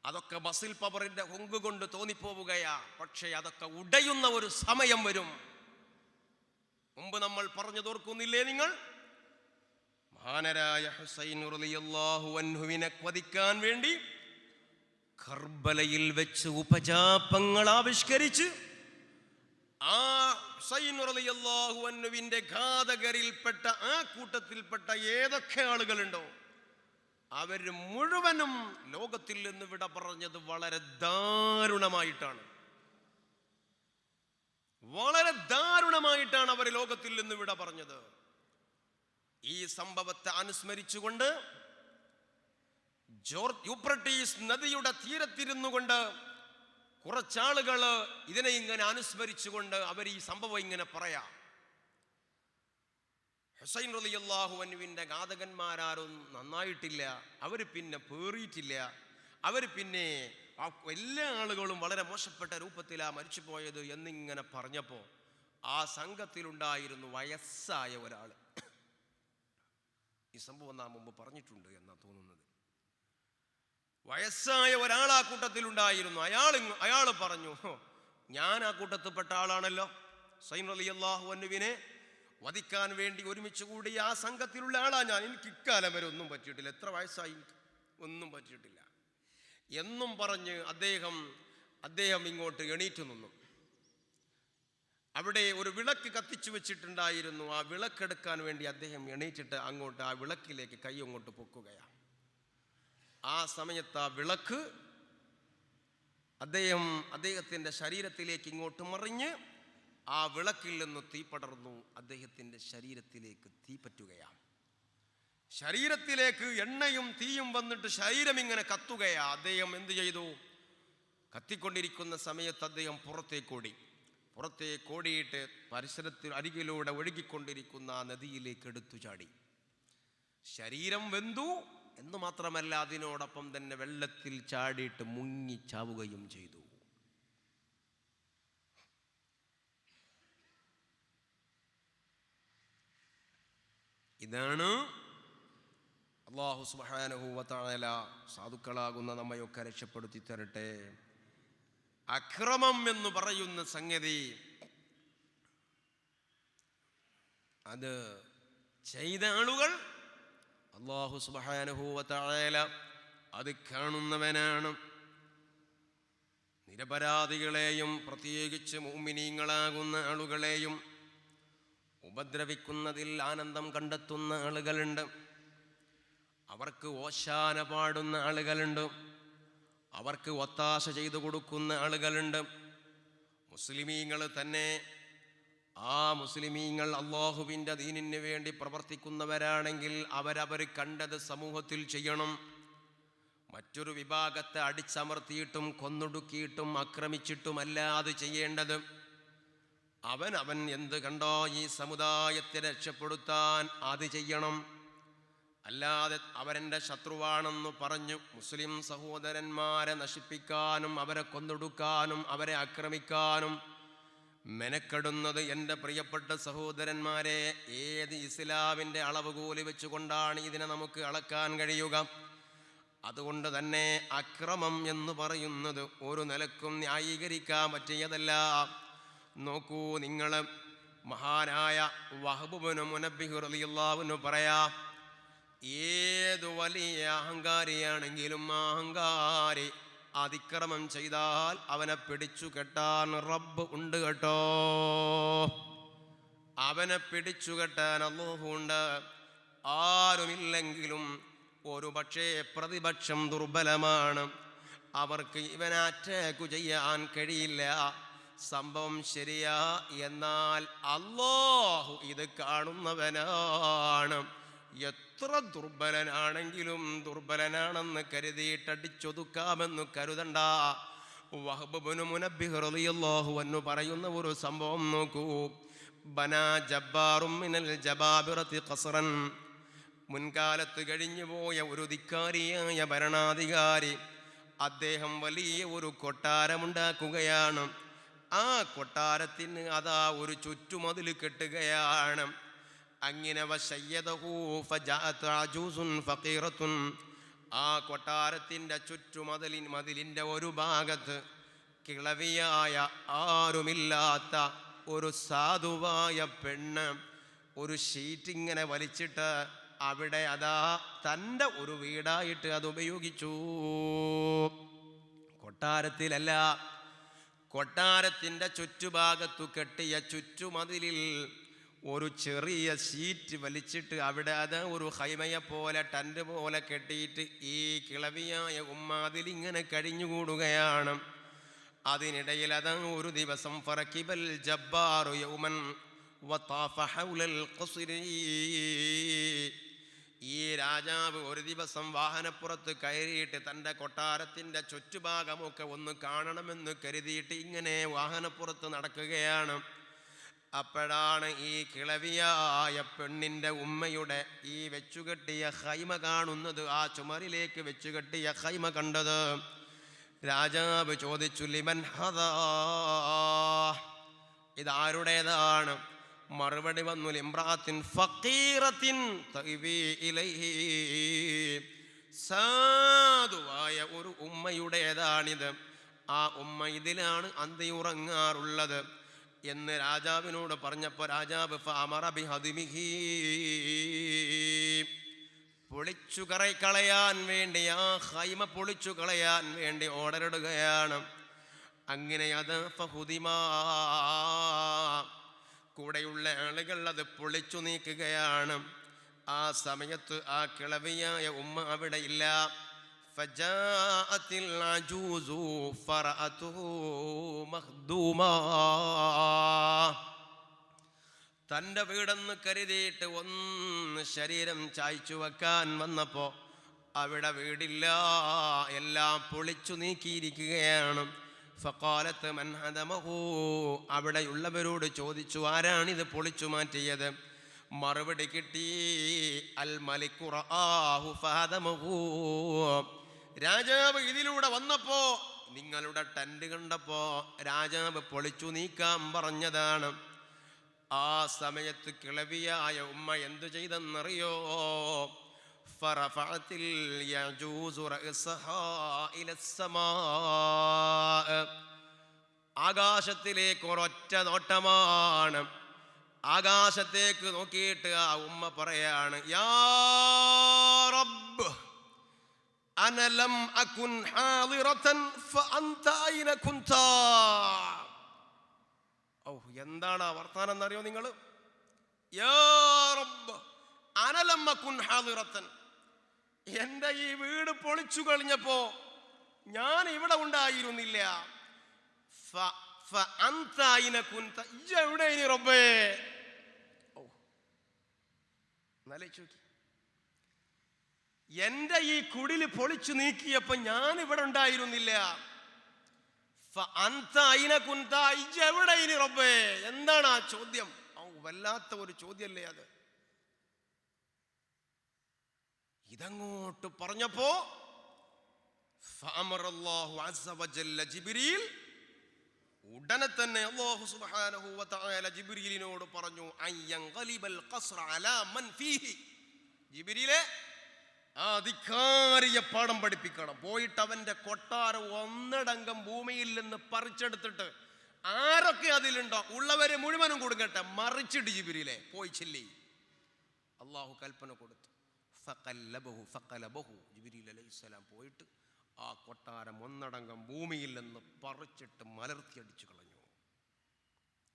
അതൊക്കെ മസിൽ പവറിന്റെ ഹൊങ്ക് കൊണ്ട് തോന്നിപ്പോവുകയാ. പക്ഷേ അതൊക്കെ ഉടയുന്ന ഒരു സമയം വരും. മുമ്പ് നമ്മൾ പറഞ്ഞതോർക്കുന്നില്ലേ നിങ്ങൾ? മഹാനരായ ഹുസൈൻ റളിയല്ലാഹു അൻഹുവിനെ വധിക്കാൻ വേണ്ടി കർബലയിൽ വെച്ച് ഉപജാപങ്ങൾ ആവിഷ്കരിച്ച് ആ ഹുസൈൻ റളിയല്ലാഹു അൻഹുവിന്റെ ഘാതകരിൽപ്പെട്ട ആ കൂട്ടത്തിൽപ്പെട്ട ഏതൊക്കെ ആളുകളുണ്ടോ അവര് മുഴുവനും ലോകത്തിൽ നിന്ന് വിട പറഞ്ഞത് വളരെ ദാരുണമായിട്ടാണ്. വളരെ ദാരുണമായിട്ടാണ് അവർ ലോകത്തിൽ നിന്ന് വിട പറഞ്ഞത്. ഈ സംഭവത്തെ അനുസ്മരിച്ചുകൊണ്ട് യൂഫ്രട്ടീസ് നദിയുടെ തീരത്തിരുന്നു കൊണ്ട് കുറച്ചാളുകൾ ഇതിനെ ഇങ്ങനെ അനുസ്മരിച്ചുകൊണ്ട് അവർ ഈ സംഭവം ഇങ്ങനെ പറയാം. ഹുസൈൻ റളിയല്ലാഹു അൻഹുവിന്റെ ഘാതകന്മാരാരും നന്നായിട്ടില്ല, അവർ പിന്നെ പേറിയിട്ടില്ല, അവർ പിന്നെ എല്ലാ ആളുകളും വളരെ മോശപ്പെട്ട രൂപത്തിലാണ് മരിച്ചുപോയത് എന്നിങ്ങനെ പറഞ്ഞപ്പോൾ ആ സംഘത്തിലുണ്ടായിരുന്നു വയസ്സായ ഒരാൾ. ഈ സംഭവം നാം മുമ്പ് പറഞ്ഞിട്ടുണ്ട് എന്നാ തോന്നുന്നത്. വയസ്സായ ഒരാൾ ആ കൂട്ടത്തിലുണ്ടായിരുന്നു. അയാൾ പറഞ്ഞു, ഞാൻ ആ കൂട്ടത്തിൽപ്പെട്ട ആളാണല്ലോ. ഹുസൈൻ റളിയല്ലാഹു അൻഹുവിനെ വധിക്കാൻ വേണ്ടി ഒരുമിച്ച് കൂടി ആ സംഘത്തിലുള്ള ആളാ ഞാൻ. എനിക്ക് ഇക്കാലം വരെ ഒന്നും പറ്റിയിട്ടില്ല, എത്ര വയസ്സായി ഒന്നും പറ്റിയിട്ടില്ല എന്നും പറഞ്ഞ് അദ്ദേഹം ഇങ്ങോട്ട് എണീറ്റ് നിന്നു. അവിടെ ഒരു വിളക്ക് കത്തിച്ചു വെച്ചിട്ടുണ്ടായിരുന്നു. ആ വിളക്കെടുക്കാൻ വേണ്ടി അദ്ദേഹം എണീറ്റിട്ട് അങ്ങോട്ട് ആ വിളക്കിലേക്ക് കൈ അങ്ങോട്ട് പൊക്കുകയാണ്. ആ സമയത്ത് ആ വിളക്ക് അദ്ദേഹത്തിൻ്റെ ശരീരത്തിലേക്ക് ഇങ്ങോട്ട് മറിഞ്ഞ് ആ വിളക്കിൽ നിന്ന് തീ പടർന്നു അദ്ദേഹത്തിൻ്റെ ശരീരത്തിലേക്ക് തീ പറ്റുകയാണ്. ശരീരത്തിലേക്ക് എണ്ണയും തീയും വന്നിട്ട് ശരീരം ഇങ്ങനെ കത്തുകയാ. അദ്ദേഹം എന്ത് ചെയ്തു? കത്തിക്കൊണ്ടിരിക്കുന്ന സമയത്ത് അദ്ദേഹം പുറത്തേക്കോടിയിട്ട് പരിസരത്തിൽ അരികിലൂടെ ഒഴുകിക്കൊണ്ടിരിക്കുന്ന ആ നദിയിലേക്ക് എടുത്തു ചാടി. ശരീരം വെന്തു എന്ന് മാത്രമല്ല, അതിനോടൊപ്പം തന്നെ വെള്ളത്തിൽ ചാടിയിട്ട് മുങ്ങി ചാവുകയും ചെയ്തു. ഇതാണ് അല്ലാഹു സുബ്ഹാനഹു വ തആല സാധുക്കളാകുന്ന നമ്മയൊക്കെ രക്ഷപ്പെടുത്തി തരട്ടെ. അക്രമം എന്ന് പറയുന്ന സംഗതി അത് ചെയ്ത ആളുകൾ അല്ലാഹു സുബ്ഹാനഹു വ തആല അത് കാണുന്നവനാണ്. നിരപരാധികളെയും പ്രത്യേകിച്ച് മുഅ്മിനീങ്ങളാകുന്ന ആളുകളെയും ഉപദ്രവിക്കുന്നതിൽ ആനന്ദം കണ്ടെത്തുന്ന ആളുകളുണ്ട്. അവർക്ക് ഓശാന പാടുന്ന ആളുകളുണ്ട്. അവർക്ക് ഒത്താശ ചെയ്തു കൊടുക്കുന്ന ആളുകളുണ്ട്. മുസ്ലിമീങ്ങൾ തന്നെ ആ മുസ്ലിമീങ്ങൾ അല്ലാഹുവിൻ്റെ ദീനിന് വേണ്ടി പ്രവർത്തിക്കുന്നവരാണെങ്കിൽ അവരവർ കണ്ടത് സമൂഹത്തിൽ ചെയ്യണം. മറ്റൊരു വിഭാഗത്തെ അടിച്ചമർത്തിയിട്ടും കൊന്നൊടുക്കിയിട്ടും ആക്രമിച്ചിട്ടുമല്ല അത് ചെയ്യേണ്ടത്. അവൻ എന്ത് കണ്ടോ ഈ സമുദായത്തെ രക്ഷപ്പെടുത്താൻ അത് ചെയ്യണം. അല്ലാതെ അവരെൻ്റെ ശത്രുവാണെന്ന് പറഞ്ഞു മുസ്ലിം സഹോദരന്മാരെ നശിപ്പിക്കാനും അവരെ കൊന്നൊടുക്കാനും അവരെ ആക്രമിക്കാനും മെനക്കെടുന്നത് എൻ്റെ പ്രിയപ്പെട്ട സഹോദരന്മാരെ, ഏത് ഇസ്ലാമിൻ്റെ അളവുകോല് വെച്ചുകൊണ്ടാണ് ഇതിനെ നമുക്ക് അളക്കാൻ കഴിയുക? അതുകൊണ്ട് തന്നെ അക്രമം എന്ന് പറയുന്നത് ഒരു നിലക്കും ന്യായീകരിക്കാൻ പറ്റിയതല്ല. നോക്കൂ, നിങ്ങൾ മഹാനായ വഹബ് ഇബ്നു മുനബ്ബിഹ് റളിയല്ലാഹു അൻഹു പറയാം, ഏത് വലിയ അഹങ്കാരിയാണെങ്കിലും അഹങ്കാരി അതിക്രമം ചെയ്താൽ അവനെ പിടിച്ചു കെട്ടാൻ റബ്ബ് ഉണ്ട് കേട്ടോ. അവനെ പിടിച്ചു കെട്ടാൻ അല്ലാഹു ഉണ്ട്. ആരുമില്ലെങ്കിലും ഒരു പക്ഷേ പ്രതിപക്ഷം ദുർബലമാണ്, അവർക്ക് ഇവനെ അറ്റാക്ക് ചെയ്യാൻ കഴിയില്ല. സംഭവം ശരിയാ, എന്നാൽ അല്ലാഹു ഇത് കാണുന്നവനാണ്. എത്ര ദുർബലനാണെങ്കിലും ദുർബലനാണെന്ന് കരുതിയിട്ടടിച്ചൊതുക്കാമെന്ന് കരുതണ്ട. വഹബ് ഇബ്നു മുനബ്ബിഹ് റളിയല്ലാഹു അൻഹു പറയുന്ന ഒരു സംഭവം നോക്കൂ. ബനാ ജബ്ബാറും മിനൽ ജബാബിറത്തി ഖസ്റൻ, മുൻകാലത്ത് കഴിഞ്ഞുപോയ ഒരു ധിക്കാരിയായ ഭരണാധികാരി, അദ്ദേഹം വലിയ ഒരു കൊട്ടാരമുണ്ടാക്കുകയാണ്. ആ കൊട്ടാരത്തിന് അതാ ഒരു ചുറ്റുമതിൽ കെട്ടുകയാണ്. അങ്ങനെ ആ കൊട്ടാരത്തിൻ്റെ മതിലിൻ്റെ ഒരു ഭാഗത്ത് കിളവിയായ ആരുമില്ലാത്ത ഒരു സാധുവായ പെണ്ണ് ഒരു ഷീറ്റ് ഇങ്ങനെ വലിച്ചിട്ട് അവിടെ അതാ തൻ്റെ ഒരു വീടായിട്ട് അത് ഉപയോഗിച്ചു. കൊട്ടാരത്തിലല്ല, കൊട്ടാരത്തിൻ്റെ ചുറ്റുഭാഗത്തു കെട്ടിയ ചുറ്റുമതിലിൽ ഒരു ചെറിയ ഷീറ്റ് വലിച്ചിട്ട് അവിടെ അത് ഒരു ഹൈമയെ പോലെ ടന്റ് പോലെ കെട്ടിയിട്ട് ഈ കിളവിയായ ഉമ്മ അതിലിങ്ങനെ കഴിഞ്ഞുകൂടുകയാണ്. അതിനിടയിൽ അത് ഒരു ദിവസം ഫറക്കിബൽ ജബ്ബാറു യൗമൻ വതാഫ ഹൗലൽ ഖസ്രി, ഈ രാജാവ് ഒരു ദിവസം വാഹനപ്പുറത്ത് കയറിയിട്ട് തൻ്റെ കൊട്ടാരത്തിൻ്റെ ചുറ്റുഭാഗമൊക്കെ ഒന്ന് കാണണമെന്ന് കരുതിയിട്ട് ഇങ്ങനെ വാഹനപ്പുറത്ത് നടക്കുകയാണ്. അപ്പോഴാണ് ഈ കിളവിയായ പെണ്ണിൻ്റെ ഉമ്മയുടെ ഈ വെച്ചുകെട്ടിയ ഹൈമ കാണുന്നത്. ആ ചുമരിലേക്ക് വെച്ചുകെട്ടിയ ഹൈമ കണ്ടത്. രാജാവ് ചോദിച്ചു, ലിമൻ ഹദാ, ഇതാരുടേതാണ്? മറുപടി വന്നു, ലിംറാത്തിൻ ഫഖീറത്തിൻ തഅവി ഇലൈഹി, സാധുവായ ഒരു ഉമ്മയുടേതാണിത്. ആ ഉമ്മ ഇതിലാണ് അന്തിയുറങ്ങാറുള്ളത് എന്ന് രാജാവിനോട് പറഞ്ഞപ്പോൾ രാജാവ് ഫഅമറ ബിഹദിമിഹി, പൊളിച്ചു കളയാൻ വേണ്ടി, ആ ഹൈമ പൊളിച്ചു കളയാൻ വേണ്ടി ഓർഡറിടുകയാണ്. അങ്ങനെ അത് ഫഹുദിമാ, കൂടെയുള്ള ആളുകൾ അത് പൊളിച്ചു നീക്കുകയാണ്. ആ സമയത്ത് ആ കിളവിയായ ഉമ്മ അവിടെ ഇല്ല. فجاءت العجوز فرأته مخدوما, തൻ്റെ വീടെന്ന് കരുതിയിട്ട് ഒന്ന് ശരീരം ചായ്ച്ചു വെക്കാൻ വന്നപ്പോൾ അവിടെ വീടില്ല, എല്ലാം പൊളിച്ചു നീക്കിയിരിക്കുകയാണ്. ഫഖാലത്ത് മൻ ഹദമഹു, അവിടെയുള്ളവരോട് ചോദിച്ചു, ആരാണിത് പൊളിച്ചു മാറ്റിയത്? മറുപടി കിട്ടി, അൽ മലികു റആഹു ഫഹദമഹു, രാജാവ് ഇതിലൂടെ വന്നപ്പോ, നിങ്ങളുടെ ടെന്റ് കണ്ടപ്പോ രാജാവ് പൊളിച്ചു നീക്കാൻ പറഞ്ഞതാണ്. ആ സമയത്ത് കിളവിയായ ഉമ്മ എന്തു ചെയ്തെന്നറിയോ? ഫറഫഅത്തിൽ യജൂസു റഅസഹാ ഇലസ്സമാ, ആകാശത്തിലേക്ക് ഒരൊറ്റ നോട്ടമാണ്. ആകാശത്തേക്ക് നോക്കിയിട്ട് ആ ഉമ്മ പറയാണ്, യാ റബ്ബ് അന ലം അകുൻ ഹാദിറതൻ ഫഅൻത ഐന കുൻത. ഔ, എന്താണ് ആ വർത്താനം എന്നറിയോ നിങ്ങൾ? യാ റബ്ബ് അന ലം അകുൻ ഹാദിറതൻ, എൻ്റെ ഈ വീട് പൊളിച്ചു കളഞ്ഞപ്പോ ഞാൻ ഇവിടെ ഉണ്ടായിരുന്നില്ല. ഫഅൻത ഐന കുൻത, എവിടെയാണ് റബ്ബേ? ഓ, എന്നാലേ ചോദിക്കും, എൻ്റെ ഈ കുടില് പൊളിച്ചു നീക്കിയപ്പോ ഞാൻ ഇവിടെ ഉണ്ടായിരുന്നില്ല. റബ്ബേ, എന്താണ് ആ ചോദ്യം? വല്ലാത്ത ഒരു ചോദ്യമല്ലേ അത്. ഇതങ്ങോട്ട് പറഞ്ഞപ്പോ ജിബ്രീൽ, ഉടനെ തന്നെ അല്ലാഹു സുബ്ഹാനഹു വ തആല ജിബ്രീലിനോട് പറഞ്ഞു, അയ്യൻഖലിബൽ ഖസ്റ അലാ മൻ ഫീഹി, ജിബ്രീലേ, ആ അധികാരിയെ പാഠം പഠിപ്പിക്കണം. പോയിട്ട് അവന്റെ കൊട്ടാരം ഒന്നടങ്കം ഭൂമിയിൽ നിന്ന് പറിച്ചെടുത്തിട്ട് ആരൊക്കെ അതിലുണ്ടോ ഉള്ളവരെ മുഴുവനും കൊടുക്കട്ടെ, മറിച്ചിട്ട് ജിബ്രീലേ പോയി ചെല്ലി. അള്ളാഹു കൽപ്പന കൊടുത്തു. ഫഖലബഹു, ജിബ്രീൽ അലൈഹിസ്സലാം പോയിട്ട് ആ കൊട്ടാരം ഒന്നടങ്കം ഭൂമിയിൽ നിന്ന് പറിച്ചിട്ട് മലർത്തിയടിച്ചു കളഞ്ഞു.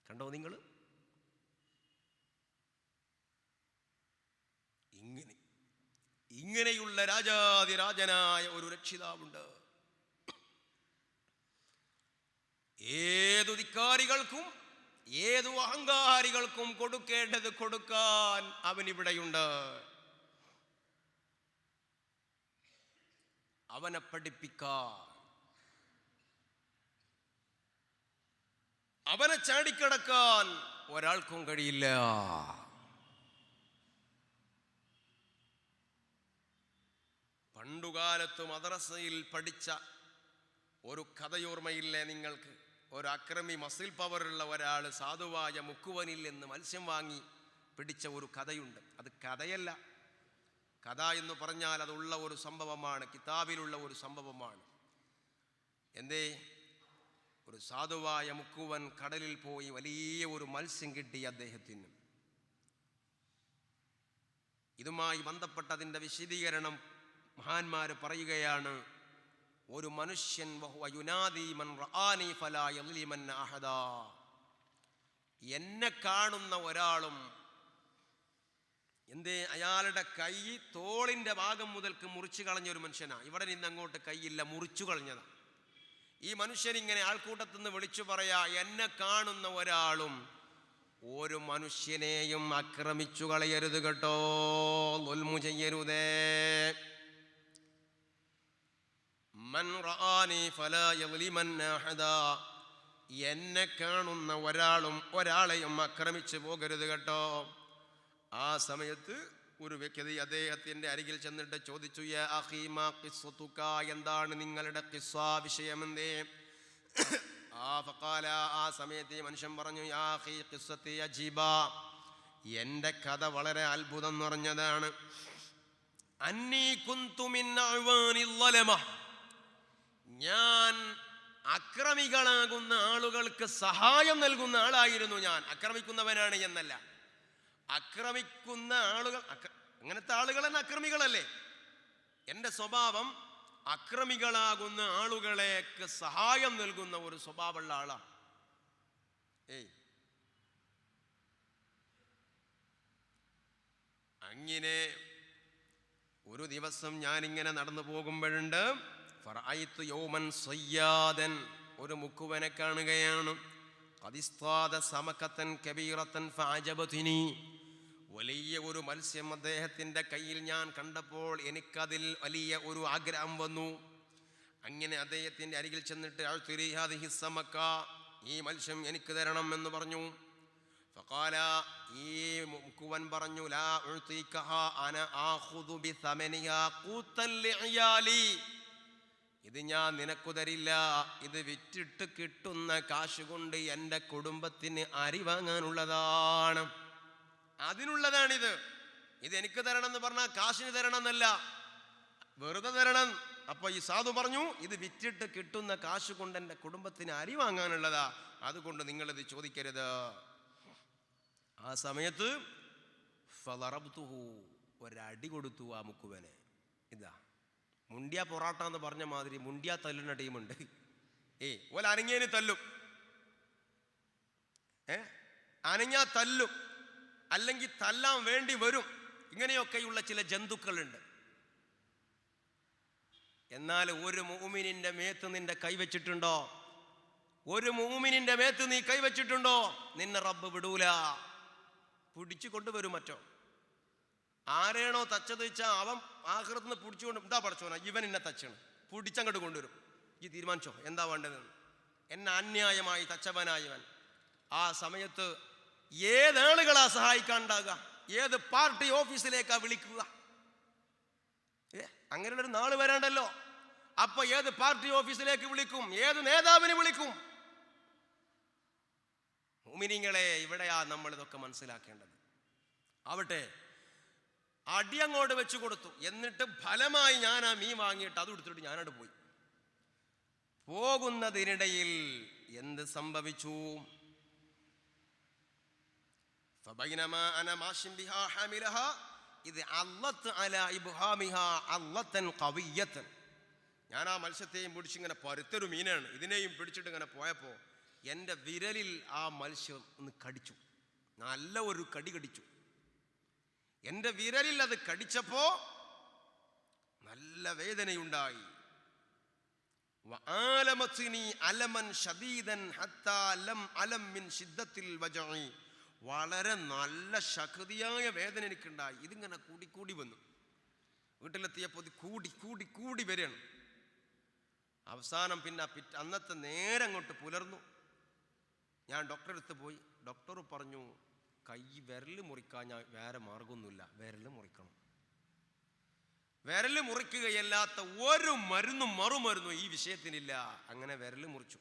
കണ്ടോ നിങ്ങൾ? ഇങ്ങനെയുള്ള രാജാതിരാജനായ ഒരു രക്ഷിതാവുണ്ട്. ഏതു ധിക്കാരികൾക്കും ഏതു അഹങ്കാരികൾക്കും കൊടുക്കേണ്ടത് കൊടുക്കാൻ അവനിവിടെയുണ്ട്. അവനെ പഠിപ്പിക്കാൻ, അവനെ ചാടിക്കടക്കാൻ ഒരാൾക്കും കഴിയില്ല. പണ്ടുകാലത്ത് മദ്രസയിൽ പഠിച്ച ഒരു കഥയോർമ്മയില്ലേ നിങ്ങൾക്ക്? ഒരു അക്രമി, മസിൽ പവറുള്ള ഒരാൾ സാധുവായ മുക്കുവനിൽ നിന്ന് മത്സ്യം വാങ്ങി പിടിച്ച ഒരു കഥയുണ്ട്. അത് കഥയല്ല, കഥ എന്ന് പറഞ്ഞാൽ അതുള്ള ഒരു സംഭവമാണ്, കിതാബിലുള്ള ഒരു സംഭവമാണ്. എന്തേ? ഒരു സാധുവായ മുക്കുവൻ കടലിൽ പോയി വലിയ ഒരു മത്സ്യം കിട്ടി അദ്ദേഹത്തിന്. ഇതുമായി ബന്ധപ്പെട്ടതിൻ്റെ വിശദീകരണം മഹാന്മാർ പറയുകയാണ്. ഒരു മനുഷ്യൻ വഹുവ യുനാദി മൻ റആനി ഫലാ യളിമൻ അഹദാ, എന്നെ കാണുന്ന ഒരാളും എന്തേ അയാളുടെ കൈ തോളിൻ്റെ ഭാഗം മുതൽക്ക് മുറിച്ചു കളഞ്ഞൊരു മനുഷ്യനാണ്. ഇവിടെ നിന്ന് അങ്ങോട്ട് കൈയില്ല, മുറിച്ചു കളഞ്ഞതാണ്. ഈ മനുഷ്യൻ ഇങ്ങനെ ആൾക്കൂട്ടത്തിൽ നിന്ന് വിളിച്ചു പറയാ, എന്നെ കാണുന്ന ഒരാളും ഒരു മനുഷ്യനെയും ആക്രമിച്ചു കളയരുത് കേട്ടോ, ദുൽമു ചെയ്യരുതേ. മൻ റആനി ഫലാ യളിമൻ അഹദാ, എന്നെ കാണുന്ന ഒരാളും ഒരാളെയും ആക്രമിച്ചു പോകരുത് കേട്ടോ. ആ സമയത്ത് ഒരു വ്യക്തി അദ്ദേഹത്തിൻ്റെ അരികിൽ ചെന്നിട്ട് ചോദിച്ചു, യാ അഖീ മാ ഖിസ്സതുക, എന്താണ് നിങ്ങളുടെ ഖിസ്സാ, വിഷയമെന്തേ? ഫഖാല, ആ സമയത്ത് ഈ മനുഷ്യൻ പറഞ്ഞു, യാ അഖീ ഖിസ്സതി അജീബ, എൻ്റെ കഥ വളരെ അത്ഭുതം നിറഞ്ഞതാണ്. അന്നീ കുന്തു മിൻ അഅ്വാനിൽ ളലമ, ഞാൻ അക്രമികളാകുന്ന ആളുകൾക്ക് സഹായം നൽകുന്ന ആളായിരുന്നു. ഞാൻ ആക്രമിക്കുന്നവനാണ് എന്നല്ല, ആക്രമിക്കുന്ന ആളുകൾ, അങ്ങനത്തെ ആളുകൾ തന്നെ അക്രമികളല്ലേ. എൻ്റെ സ്വഭാവം അക്രമികളാകുന്ന ആളുകളേക്ക് സഹായം നൽകുന്ന ഒരു സ്വഭാവമുള്ള ആളാണ്. അങ്ങനെ ഒരു ദിവസം ഞാനിങ്ങനെ നടന്നു പോകുമ്പോഴുണ്ട്, ഫറഅയ്തു യൗമൻ സയ്യാദൻ, ഒരു മുക്കുവനെ കാണുകയാണ്. ഖദിസ്താദ സമകതൻ കബീറതൻ ഫഅജബത്നി, വലിയ ഒരു മത്സ്യം അദ്ദേഹത്തിൻ്റെ കയ്യിൽ ഞാൻ കണ്ടപ്പോൾ എനിക്കതിൽ വലിയ ഒരു ആഗ്രഹം വന്നു. അങ്ങനെ അദ്ദേഹത്തിൻ്റെ അരികിൽ ചെന്നിട്ട് അഅ്തിരി ഹാദിഹി സമക, ഈ മത്സ്യം എനിക്ക് തരണം എന്ന് പറഞ്ഞു. ഫഖാല, ഈ മുക്കുവൻ പറഞ്ഞു, ലാ ഉഅ്തികഹാ അന ആഖുദു ബിസമനിഹാ ഖൂതൻ ലിഇയാലി, ഇത് ഞാൻ നിനക്കു തരില്ല, ഇത് വിറ്റിട്ട് കിട്ടുന്ന കാശ് കൊണ്ട് എൻ്റെ കുടുംബത്തിന് അരി വാങ്ങാനുള്ളതാണ്, അതിനുള്ളതാണിത്. ഇത് എനിക്ക് തരണം എന്ന് പറഞ്ഞാൽ കാശിന് തരണം എന്നല്ല, വെറുതെ തരണം. അപ്പൊ ഈ സാധു പറഞ്ഞു, ഇത് വിറ്റിട്ട് കിട്ടുന്ന കാശ് കൊണ്ട് എൻ്റെ കുടുംബത്തിന് അരി വാങ്ങാനുള്ളതാ, അതുകൊണ്ട് നിങ്ങളിത് ചോദിക്കരുത്. ആ സമയത്ത് ഫളറബ്തുഹു, ഒരടി കൊടുത്തു ആ മുക്കുവനെ. ഇതാ മുണ്ടിയ പൊറാട്ട എന്ന് പറഞ്ഞ മാതിരി മുണ്ടിയ തല്ലുന്ന ടീമുണ്ട്. ഓല അനങ്ങിയന് തല്ലും, അനങ്ങിയാ തല്ലും, അല്ലെങ്കിൽ തല്ലാൻ വേണ്ടി വരും. ഇങ്ങനെയൊക്കെയുള്ള ചില ജന്തുക്കളുണ്ട്. എന്നാൽ ഒരു മുഅ്മിനിന്റെ മേത്ത് നിന്റെ കൈവച്ചിട്ടുണ്ടോ? ഒരു മുഅ്മിനിന്റെ മേത്ത് നീ കൈവച്ചിട്ടുണ്ടോ? നിന്നെ റബ്ബ് വിടൂല, പിടിച്ചു കൊണ്ടുവരും. മറ്റോ ആരെയാണോ തച്ചത് വെച്ചാൽ അവൻ ആഖിറത്ത് നിന്ന് പിടിച്ചുകൊണ്ട്, എന്താ പഠിച്ചോനാ ഇവൻ എന്നെ തച്ചാണ്, പിടിച്ചങ്ങോട്ട് കൊണ്ടുവരും. ഈ തീരുമാനിച്ചോ എന്താ വേണ്ടതെന്ന്. എന്നെ അന്യായമായി തച്ചവനായവൻ. ആ സമയത്ത് ഏതാളുകളാ സഹായിക്കാണ്ടാകുക? ഏത് പാർട്ടി ഓഫീസിലേക്കാ വിളിക്കുക? അങ്ങനെയുള്ളൊരു നാള് വരാണ്ടല്ലോ. അപ്പൊ ഏത് പാർട്ടി ഓഫീസിലേക്ക് വിളിക്കും? ഏത് നേതാവിനെ വിളിക്കും? മുഅ്മിനീങ്ങളെ, ഇവിടെയാ നമ്മൾ ഇതൊക്കെ മനസ്സിലാക്കേണ്ടത്. ആവട്ടെ, അടിയങ്ങോട്ട് വെച്ചു കൊടുത്തു. എന്നിട്ട് ഫലമായി ഞാൻ ആ മീൻ വാങ്ങിയിട്ട് അത് എടുത്തിട്ട് ഞാനോട് പോയി. പോകുന്നതിനിടയിൽ എന്ത് സംഭവിച്ചു? فبينما أنا ماشٍ بها حاملها إذ علت على إبهامها علة قوية. ഞാൻ ആ മത്സ്യത്തെയും പിടിച്ചിങ്ങനെ പരുത്തൊരു മീനാണ്, ഇതിനെയും പിടിച്ചിട്ട് ഇങ്ങനെ പോയപ്പോൾ എൻ്റെ വിരലിൽ ആ മത്സ്യം ഒന്ന് കടിച്ചു. നല്ല ഒരു കടി കടിച്ചു. എൻ്റെ വിരലിൽ അത് കടിച്ചപ്പോൾ നല്ല വേദനയുണ്ടായി. വആലമത്നി അലമൻ ശദീദൻ ഹത്താ ലം അലം മിൻ ശിദ്ദത്തിൽ വജഇ, വളരെ നല്ല ശക്തിയായ വേദന എനിക്കുണ്ടായി. ഇതിങ്ങനെ കൂടി കൂടി വന്നു. വീട്ടിലെത്തിയപ്പോൾ ഇത് കൂടി കൂടി കൂടി വരികയാണ്. അവസാനം പിന്നെ അന്നത്തെ നേരം അങ്ങോട്ട് പുലർന്നു. ഞാൻ ഡോക്ടറെ അടുത്ത് പോയി. ഡോക്ടർ പറഞ്ഞു, കൈ വിരൽ മുറിക്കാൻ ഞാൻ വേറെ മാർഗമൊന്നുമില്ല, വിരൽ മുറിക്കണം. വിരൽ മുറിക്കുകയല്ലാത്ത ഒരു മരുന്നും മറുമരുന്നും ഈ വിഷയത്തിനില്ല. അങ്ങനെ വിരൽ മുറിച്ചു.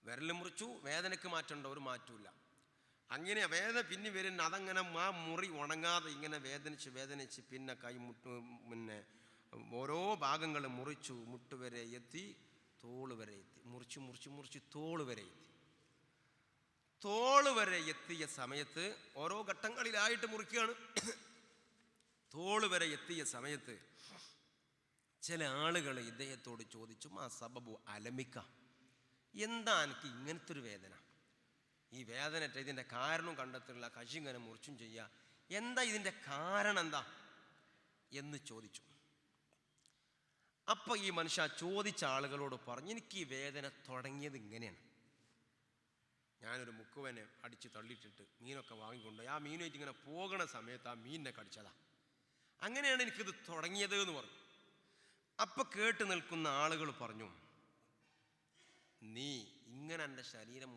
വിരൽ മുറിച്ചു, വേദനയ്ക്ക് മാറ്റേണ്ട ഒരു മാറ്റമില്ല. അങ്ങനെ വേദന പിന്നെ വരുന്ന അതങ്ങനെ ആ മുറി ഉണങ്ങാതെ ഇങ്ങനെ വേദനിച്ച് വേദനിച്ച് പിന്നെ കൈ പിന്നെ ഓരോ ഭാഗങ്ങൾ മുറിച്ചു, മുട്ടുവരെ എത്തി, തോള് വരെ എത്തി. മുറിച്ച് മുറിച്ച് മുറിച്ച് തോള് വരെ എത്തി. തോള് വരെ എത്തിയ സമയത്ത് ഓരോ ഘട്ടങ്ങളിലായിട്ട് മുറിക്കുകയാണ്. തോള് വരെ എത്തിയ സമയത്ത് ചില ആളുകൾ ഇദ്ദേഹത്തോട് ചോദിച്ചു, മാ സബബു അലമിക്ക, എന്താ എനിക്ക് ഇങ്ങനത്തെ ഒരു വേദന, ഈ വേദന ഇതിൻ്റെ കാരണം കണ്ടെത്തുള്ള കശി ഇങ്ങനെ മുറിച്ചും ചെയ്യുക, എന്താ ഇതിൻ്റെ കാരണം എന്താ എന്ന് ചോദിച്ചു. അപ്പം ഈ മനുഷ്യ ചോദിച്ച ആളുകളോട് പറഞ്ഞു, എനിക്ക് ഈ വേദന തുടങ്ങിയത് ഇങ്ങനെയാണ്. ഞാനൊരു മുക്കുവനെ അടിച്ച് തള്ളിയിട്ടിട്ട് മീനൊക്കെ വാങ്ങിക്കൊണ്ട് ആ മീനായിട്ട് ഇങ്ങനെ പോകുന്ന സമയത്ത് ആ മീനിനെ കടിച്ചതാ, അങ്ങനെയാണ് എനിക്കിത് തുടങ്ങിയത് എന്ന് പറഞ്ഞു. അപ്പം കേട്ട് നിൽക്കുന്ന ആളുകൾ പറഞ്ഞു, നീ ഇങ്ങനെ എൻ്റെ ശരീരം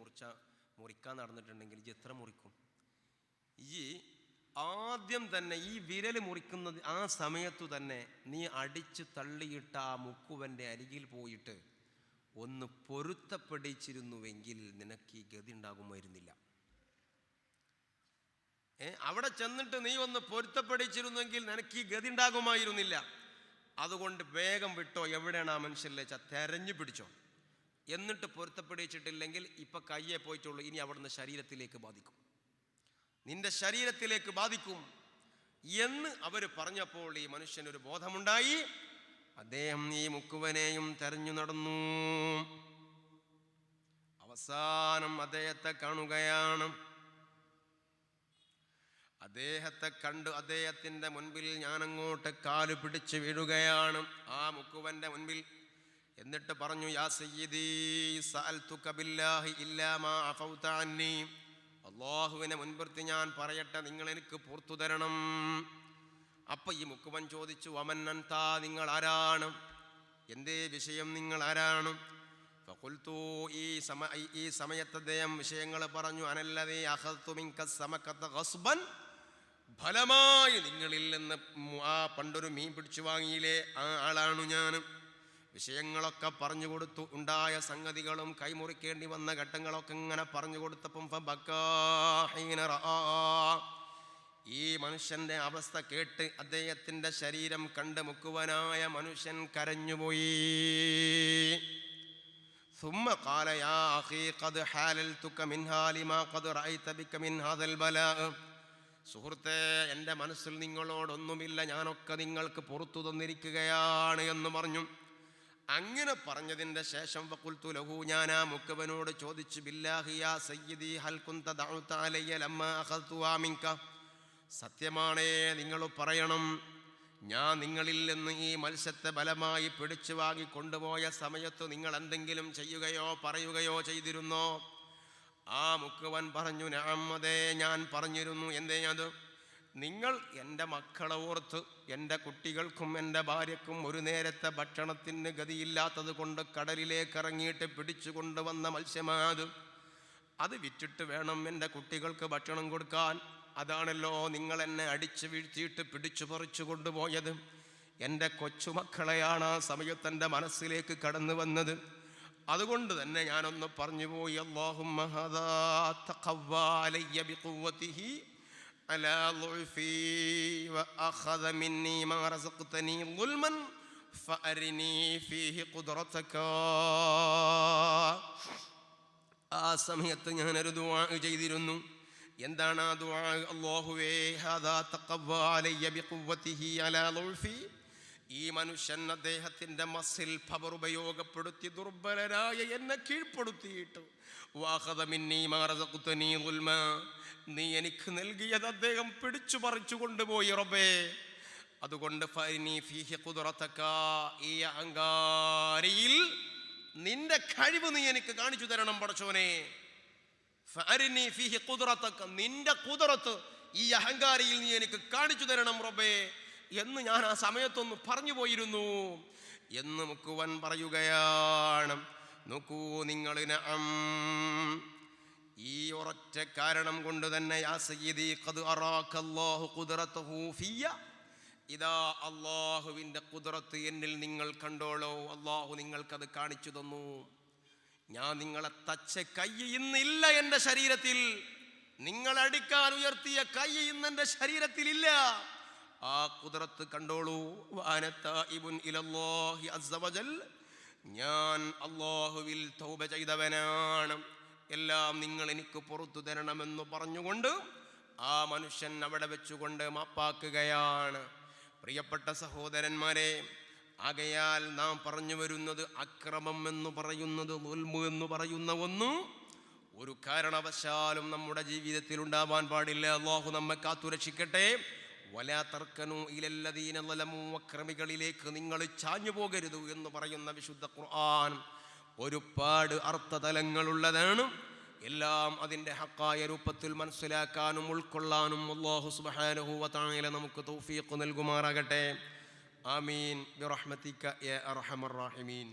മുറിക്കാൻ നടന്നിട്ടുണ്ടെങ്കിൽ ഇജ്ജ് എത്ര മുറിക്കും? ഈ ആദ്യം തന്നെ ഈ വിരൽ മുറിക്കുന്നത് ആ സമയത്തു തന്നെ നീ അടിച്ച് തള്ളിയിട്ട ആ മുക്കുവൻ്റെ അരികിൽ പോയിട്ട് ഒന്ന് പൊരുത്തപ്പെടിച്ചിരുന്നുവെങ്കിൽ നിനക്ക് ഈ ഗതി ഉണ്ടാകുമായിരുന്നില്ല. അവിടെ ചെന്നിട്ട് നീ ഒന്ന് പൊരുത്തപ്പെടിച്ചിരുന്നെങ്കിൽ നിനക്ക് ഈ ഗതി ഉണ്ടാകുമായിരുന്നില്ല. അതുകൊണ്ട് വേഗം വിട്ടോ, എവിടെയാണ് ആ മനുഷ്യരിലെ തെരഞ്ഞു പിടിച്ചോ, എന്നിട്ട് പൊരുത്തപ്പെടിച്ചിട്ടില്ലെങ്കിൽ ഇപ്പൊ കയ്യെ പോയിട്ടുള്ളൂ, ഇനി അവിടുന്ന് ശരീരത്തിലേക്ക് ബാധിക്കും, നിന്റെ ശരീരത്തിലേക്ക് ബാധിക്കും എന്ന് അവർ പറഞ്ഞപ്പോൾ ഈ മനുഷ്യനൊരു ബോധമുണ്ടായി. അദ്ദേഹം ഈ മുക്കുവനെയും തെരഞ്ഞു നടന്നു. അവസാനം അദ്ദേഹത്തെ കാണുകയാണ്. അദ്ദേഹത്തെ കണ്ട് അദ്ദേഹത്തിൻ്റെ മുൻപിൽ ഞാനങ്ങോട്ട് കാല് പിടിച്ച് വീഴുകയാണ്, ആ മുക്കുവന്റെ മുൻപിൽ. എന്നിട്ട് പറഞ്ഞു, യാ സയ്യിദി സഅൽതുക ബില്ലാഹി ഇല്ലാ മാ അഫൗത അന്നി, അല്ലാഹുവിനെ മുൻപിർത്തി ഞാൻ പറയട്ടെ, നിങ്ങൾ എനിക്ക് പുറത്തു തരണം. അപ്പൊ ഈ മുക്കുവൻ ചോദിച്ചു, വമൻ അൻത, നിങ്ങൾ ആരാണ്, എന്തേ വിഷയം, നിങ്ങൾ ആരാണ്? ഫഖുൽതു, ഈ സമയത്ത് അദ്ദേഹം വിഷയങ്ങൾ പറഞ്ഞു. അനല്ലദീ അഖദ്തു മിൻക സമകത ഗസ്ബൻ, ഫലമായി നിങ്ങളിൽ നിന്ന് ആ പണ്ടൊരു മീൻ പിടിച്ചു വാങ്ങിയില്ലേ, ആ ആളാണു ഞാൻ. വിഷയങ്ങളൊക്കെ പറഞ്ഞു കൊടുത്തു, ഉണ്ടായ സംഗതികളും കൈമുറിക്കേണ്ടി വന്ന ഘട്ടങ്ങളൊക്കെ ഇങ്ങനെ പറഞ്ഞു കൊടുത്തപ്പം ഈ മനുഷ്യന്റെ അവസ്ഥ കേട്ട് അദ്ദേഹത്തിന്റെ ശരീരം കണ്ട് മുക്കുവനായ മനുഷ്യൻ കരഞ്ഞുപോയി. ثم قال يا أخي قد حاللتك منها لما قد رأيت بك من هذا البلاء. സുഹൃത്തെ, എൻ്റെ മനസ്സിൽ നിങ്ങളോടൊന്നുമില്ല, ഞാനൊക്കെ നിങ്ങൾക്ക് പുറത്തു തന്നിരിക്കുകയാണ് എന്ന് പറഞ്ഞു. അങ്ങനെ പറഞ്ഞതിൻ്റെ ശേഷം ഫഖുൽതു ലഹു, ഞാൻ ആ മുക്കവനോട് ചോദിച്ചു, ബില്ലാഹി യാ സയ്യിദി ഹൽ കുന്ത ദഅഉത അലയ്യ ലമ്മാ അഖദ്തുഹാ മിൻക, സത്യമാണേ നിങ്ങൾ പറയണം, ഞാൻ നിങ്ങളിൽ നിന്ന് ഈ മത്സ്യത്തെ ബലമായി പിടിച്ചു വാങ്ങി കൊണ്ടുപോയ സമയത്ത് നിങ്ങൾ എന്തെങ്കിലും ചെയ്യുകയോ പറയുകയോ ചെയ്തിരുന്നോ? ആ മുക്കുവൻ പറഞ്ഞു, നഅം, അതെ ഞാൻ പറഞ്ഞിരുന്നു. എന്തേ അത്? നിങ്ങൾ എൻ്റെ മക്കളെ ഓർത്ത്, എൻ്റെ കുട്ടികൾക്കും എൻ്റെ ഭാര്യക്കും ഒരു നേരത്തെ ഭക്ഷണത്തിന് ഗതിയില്ലാത്തത് കൊണ്ട് കടലിലേക്ക് ഇറങ്ങിയിട്ട് പിടിച്ചു കൊണ്ടുവന്ന മത്സ്യമാത്, അത് വിറ്റിട്ട് വേണം എൻ്റെ കുട്ടികൾക്ക് ഭക്ഷണം കൊടുക്കാൻ. അതാണല്ലോ നിങ്ങൾ എന്നെ അടിച്ചു വീഴ്ത്തിയിട്ട് പിടിച്ചു പറിച്ചു കൊണ്ടുപോയത്. എൻ്റെ കൊച്ചുമക്കളെയാണ് ആ സമയത്ത് എൻ്റെ മനസ്സിലേക്ക് കടന്നു വന്നത്. അതുകൊണ്ട് തന്നെ ഞാനൊന്ന് പറഞ്ഞു പോയി, അല്ലാഹുമ്മ ഹദാ തഖവ്വാ അലയ്യ ബിഖുവ്വതിഹി അലാ ളുഅഫി വഅഖദ മിന്നി മാ റസഖ്തനി ളുൽമൻ ഫഅരിനി ഫീഹി ഖുദ്റതക. ആ സമയത്ത് ഞാനൊരു ദുആ ചെയ്തിരുന്നു. എന്താണ് ആ ദുആ? അല്ലാഹുവേ ഹദാ തഖവ്വാ അലയ്യ ബിഖുവ്വതിഹി അലാ ളുഅഫി, ഈ മനുഷ്യൻ അദ്ദേഹത്തിൻ്റെ മസിൽ പവർ ഉപയോഗപ്പെടുത്തി ദുർബലരായ എന്നെ കീഴ്പ്പെടുത്തിയിട്ട്, വഅഖദ മിന്നി മാ റസഖ്തനി ളുൽമാ, നീ എനിക്ക് നൽകിയത് അദ്ദേഹം പിടിച്ചു പറിച്ചു കൊണ്ടുപോയി റബ്ബേ. അതുകൊണ്ട് ഫഅരിനി ഫീഹി ഖുദ്റതക, ഈ അഹങ്കാരിയിൽ നിന്റെ കഴിവ് നീ എനിക്ക് കാണിച്ചു തരണം പടച്ചോനെ. ഫഅരിനി ഫീഹി ഖുദ്റതക, നിന്റെ ഖുദ്റത്ത് ഈ അഹങ്കാരിയിൽ നീ എനിക്ക് കാണിച്ചു തരണം റബ്ബേ എന്ന് ഞാൻ ആ സമയത്തൊന്ന് പറഞ്ഞു പോയിരുന്നു എന്ന് മുക്കുവൻ പറയുകയാണ്. നോക്കൂ നിങ്ങൾ, നഅം, ഈ ഒരൊറ്റ കാരണം കൊണ്ട് തന്നെ യാ സയ്യിദി ഖദ് അറാക അല്ലാഹു ഖുദ്റതഹു ഫിയ, ഇതാ അല്ലാഹുവിൻ്റെ ഖുദ്റത്ത് എന്നിൽ നിങ്ങൾ കണ്ടോളൂ. അല്ലാഹു നിങ്ങൾക്കത് കാണിച്ചു തന്നു. ഞാൻ നിങ്ങളെ തച്ച കൈ ഇന്നില്ല എൻ്റെ ശരീരത്തിൽ, നിങ്ങളടിക്കാൻ ഉയർത്തിയ കൈ ഇന്ന് എൻ്റെ ശരീരത്തിലില്ല. ആ ഖുദ്റത്ത് കണ്ടോളൂ. വഅന തായിബുൻ ഇലല്ലാഹി അസ്സ വജൽ, ഞാൻ അല്ലാഹുവിൽ തൗബ ചെയ്തവനാണ്, എല്ലാം നിങ്ങൾ എനിക്ക് പുറത്തു തരണമെന്ന് പറഞ്ഞുകൊണ്ട് ആ മനുഷ്യൻ അവിടെ വെച്ചുകൊണ്ട് മാപ്പാക്കുകയാണ്. പ്രിയപ്പെട്ട സഹോദരന്മാരെ, ആകയാൽ നാം പറഞ്ഞു വരുന്നത്, അക്രമം എന്ന് പറയുന്നത്, ദുൽമ് എന്ന് പറയുന്ന ഒന്നും ഒരു കാരണവശാലും നമ്മുടെ ജീവിതത്തിൽ ഉണ്ടാവാൻ പാടില്ല. അല്ലാഹു നമ്മെ കാത്തുരക്ഷിക്കട്ടെ. വലാ തർക്കനു ഇലല്ലദീന ളലമു, അക്രമികളിലേക്ക് നിങ്ങൾ ചാഞ്ഞു പോകരുത് എന്ന് പറയുന്ന വിശുദ്ധ ഖുർആൻ ഒരുപാട് അർത്ഥതലങ്ങളുള്ളതാണ്. എല്ലാം അതിൻ്റെ ഹക്കായ രൂപത്തിൽ മനസ്സിലാക്കാനും ഉൾക്കൊള്ളാനും അല്ലാഹു സുബ്ഹാനഹു വ തആല നമുക്ക് തൗഫീഖ് നൽകുമാറാകട്ടെ. ആമീൻ ബിറഹ്മതിക യാ അർഹമർ റഹീമീൻ.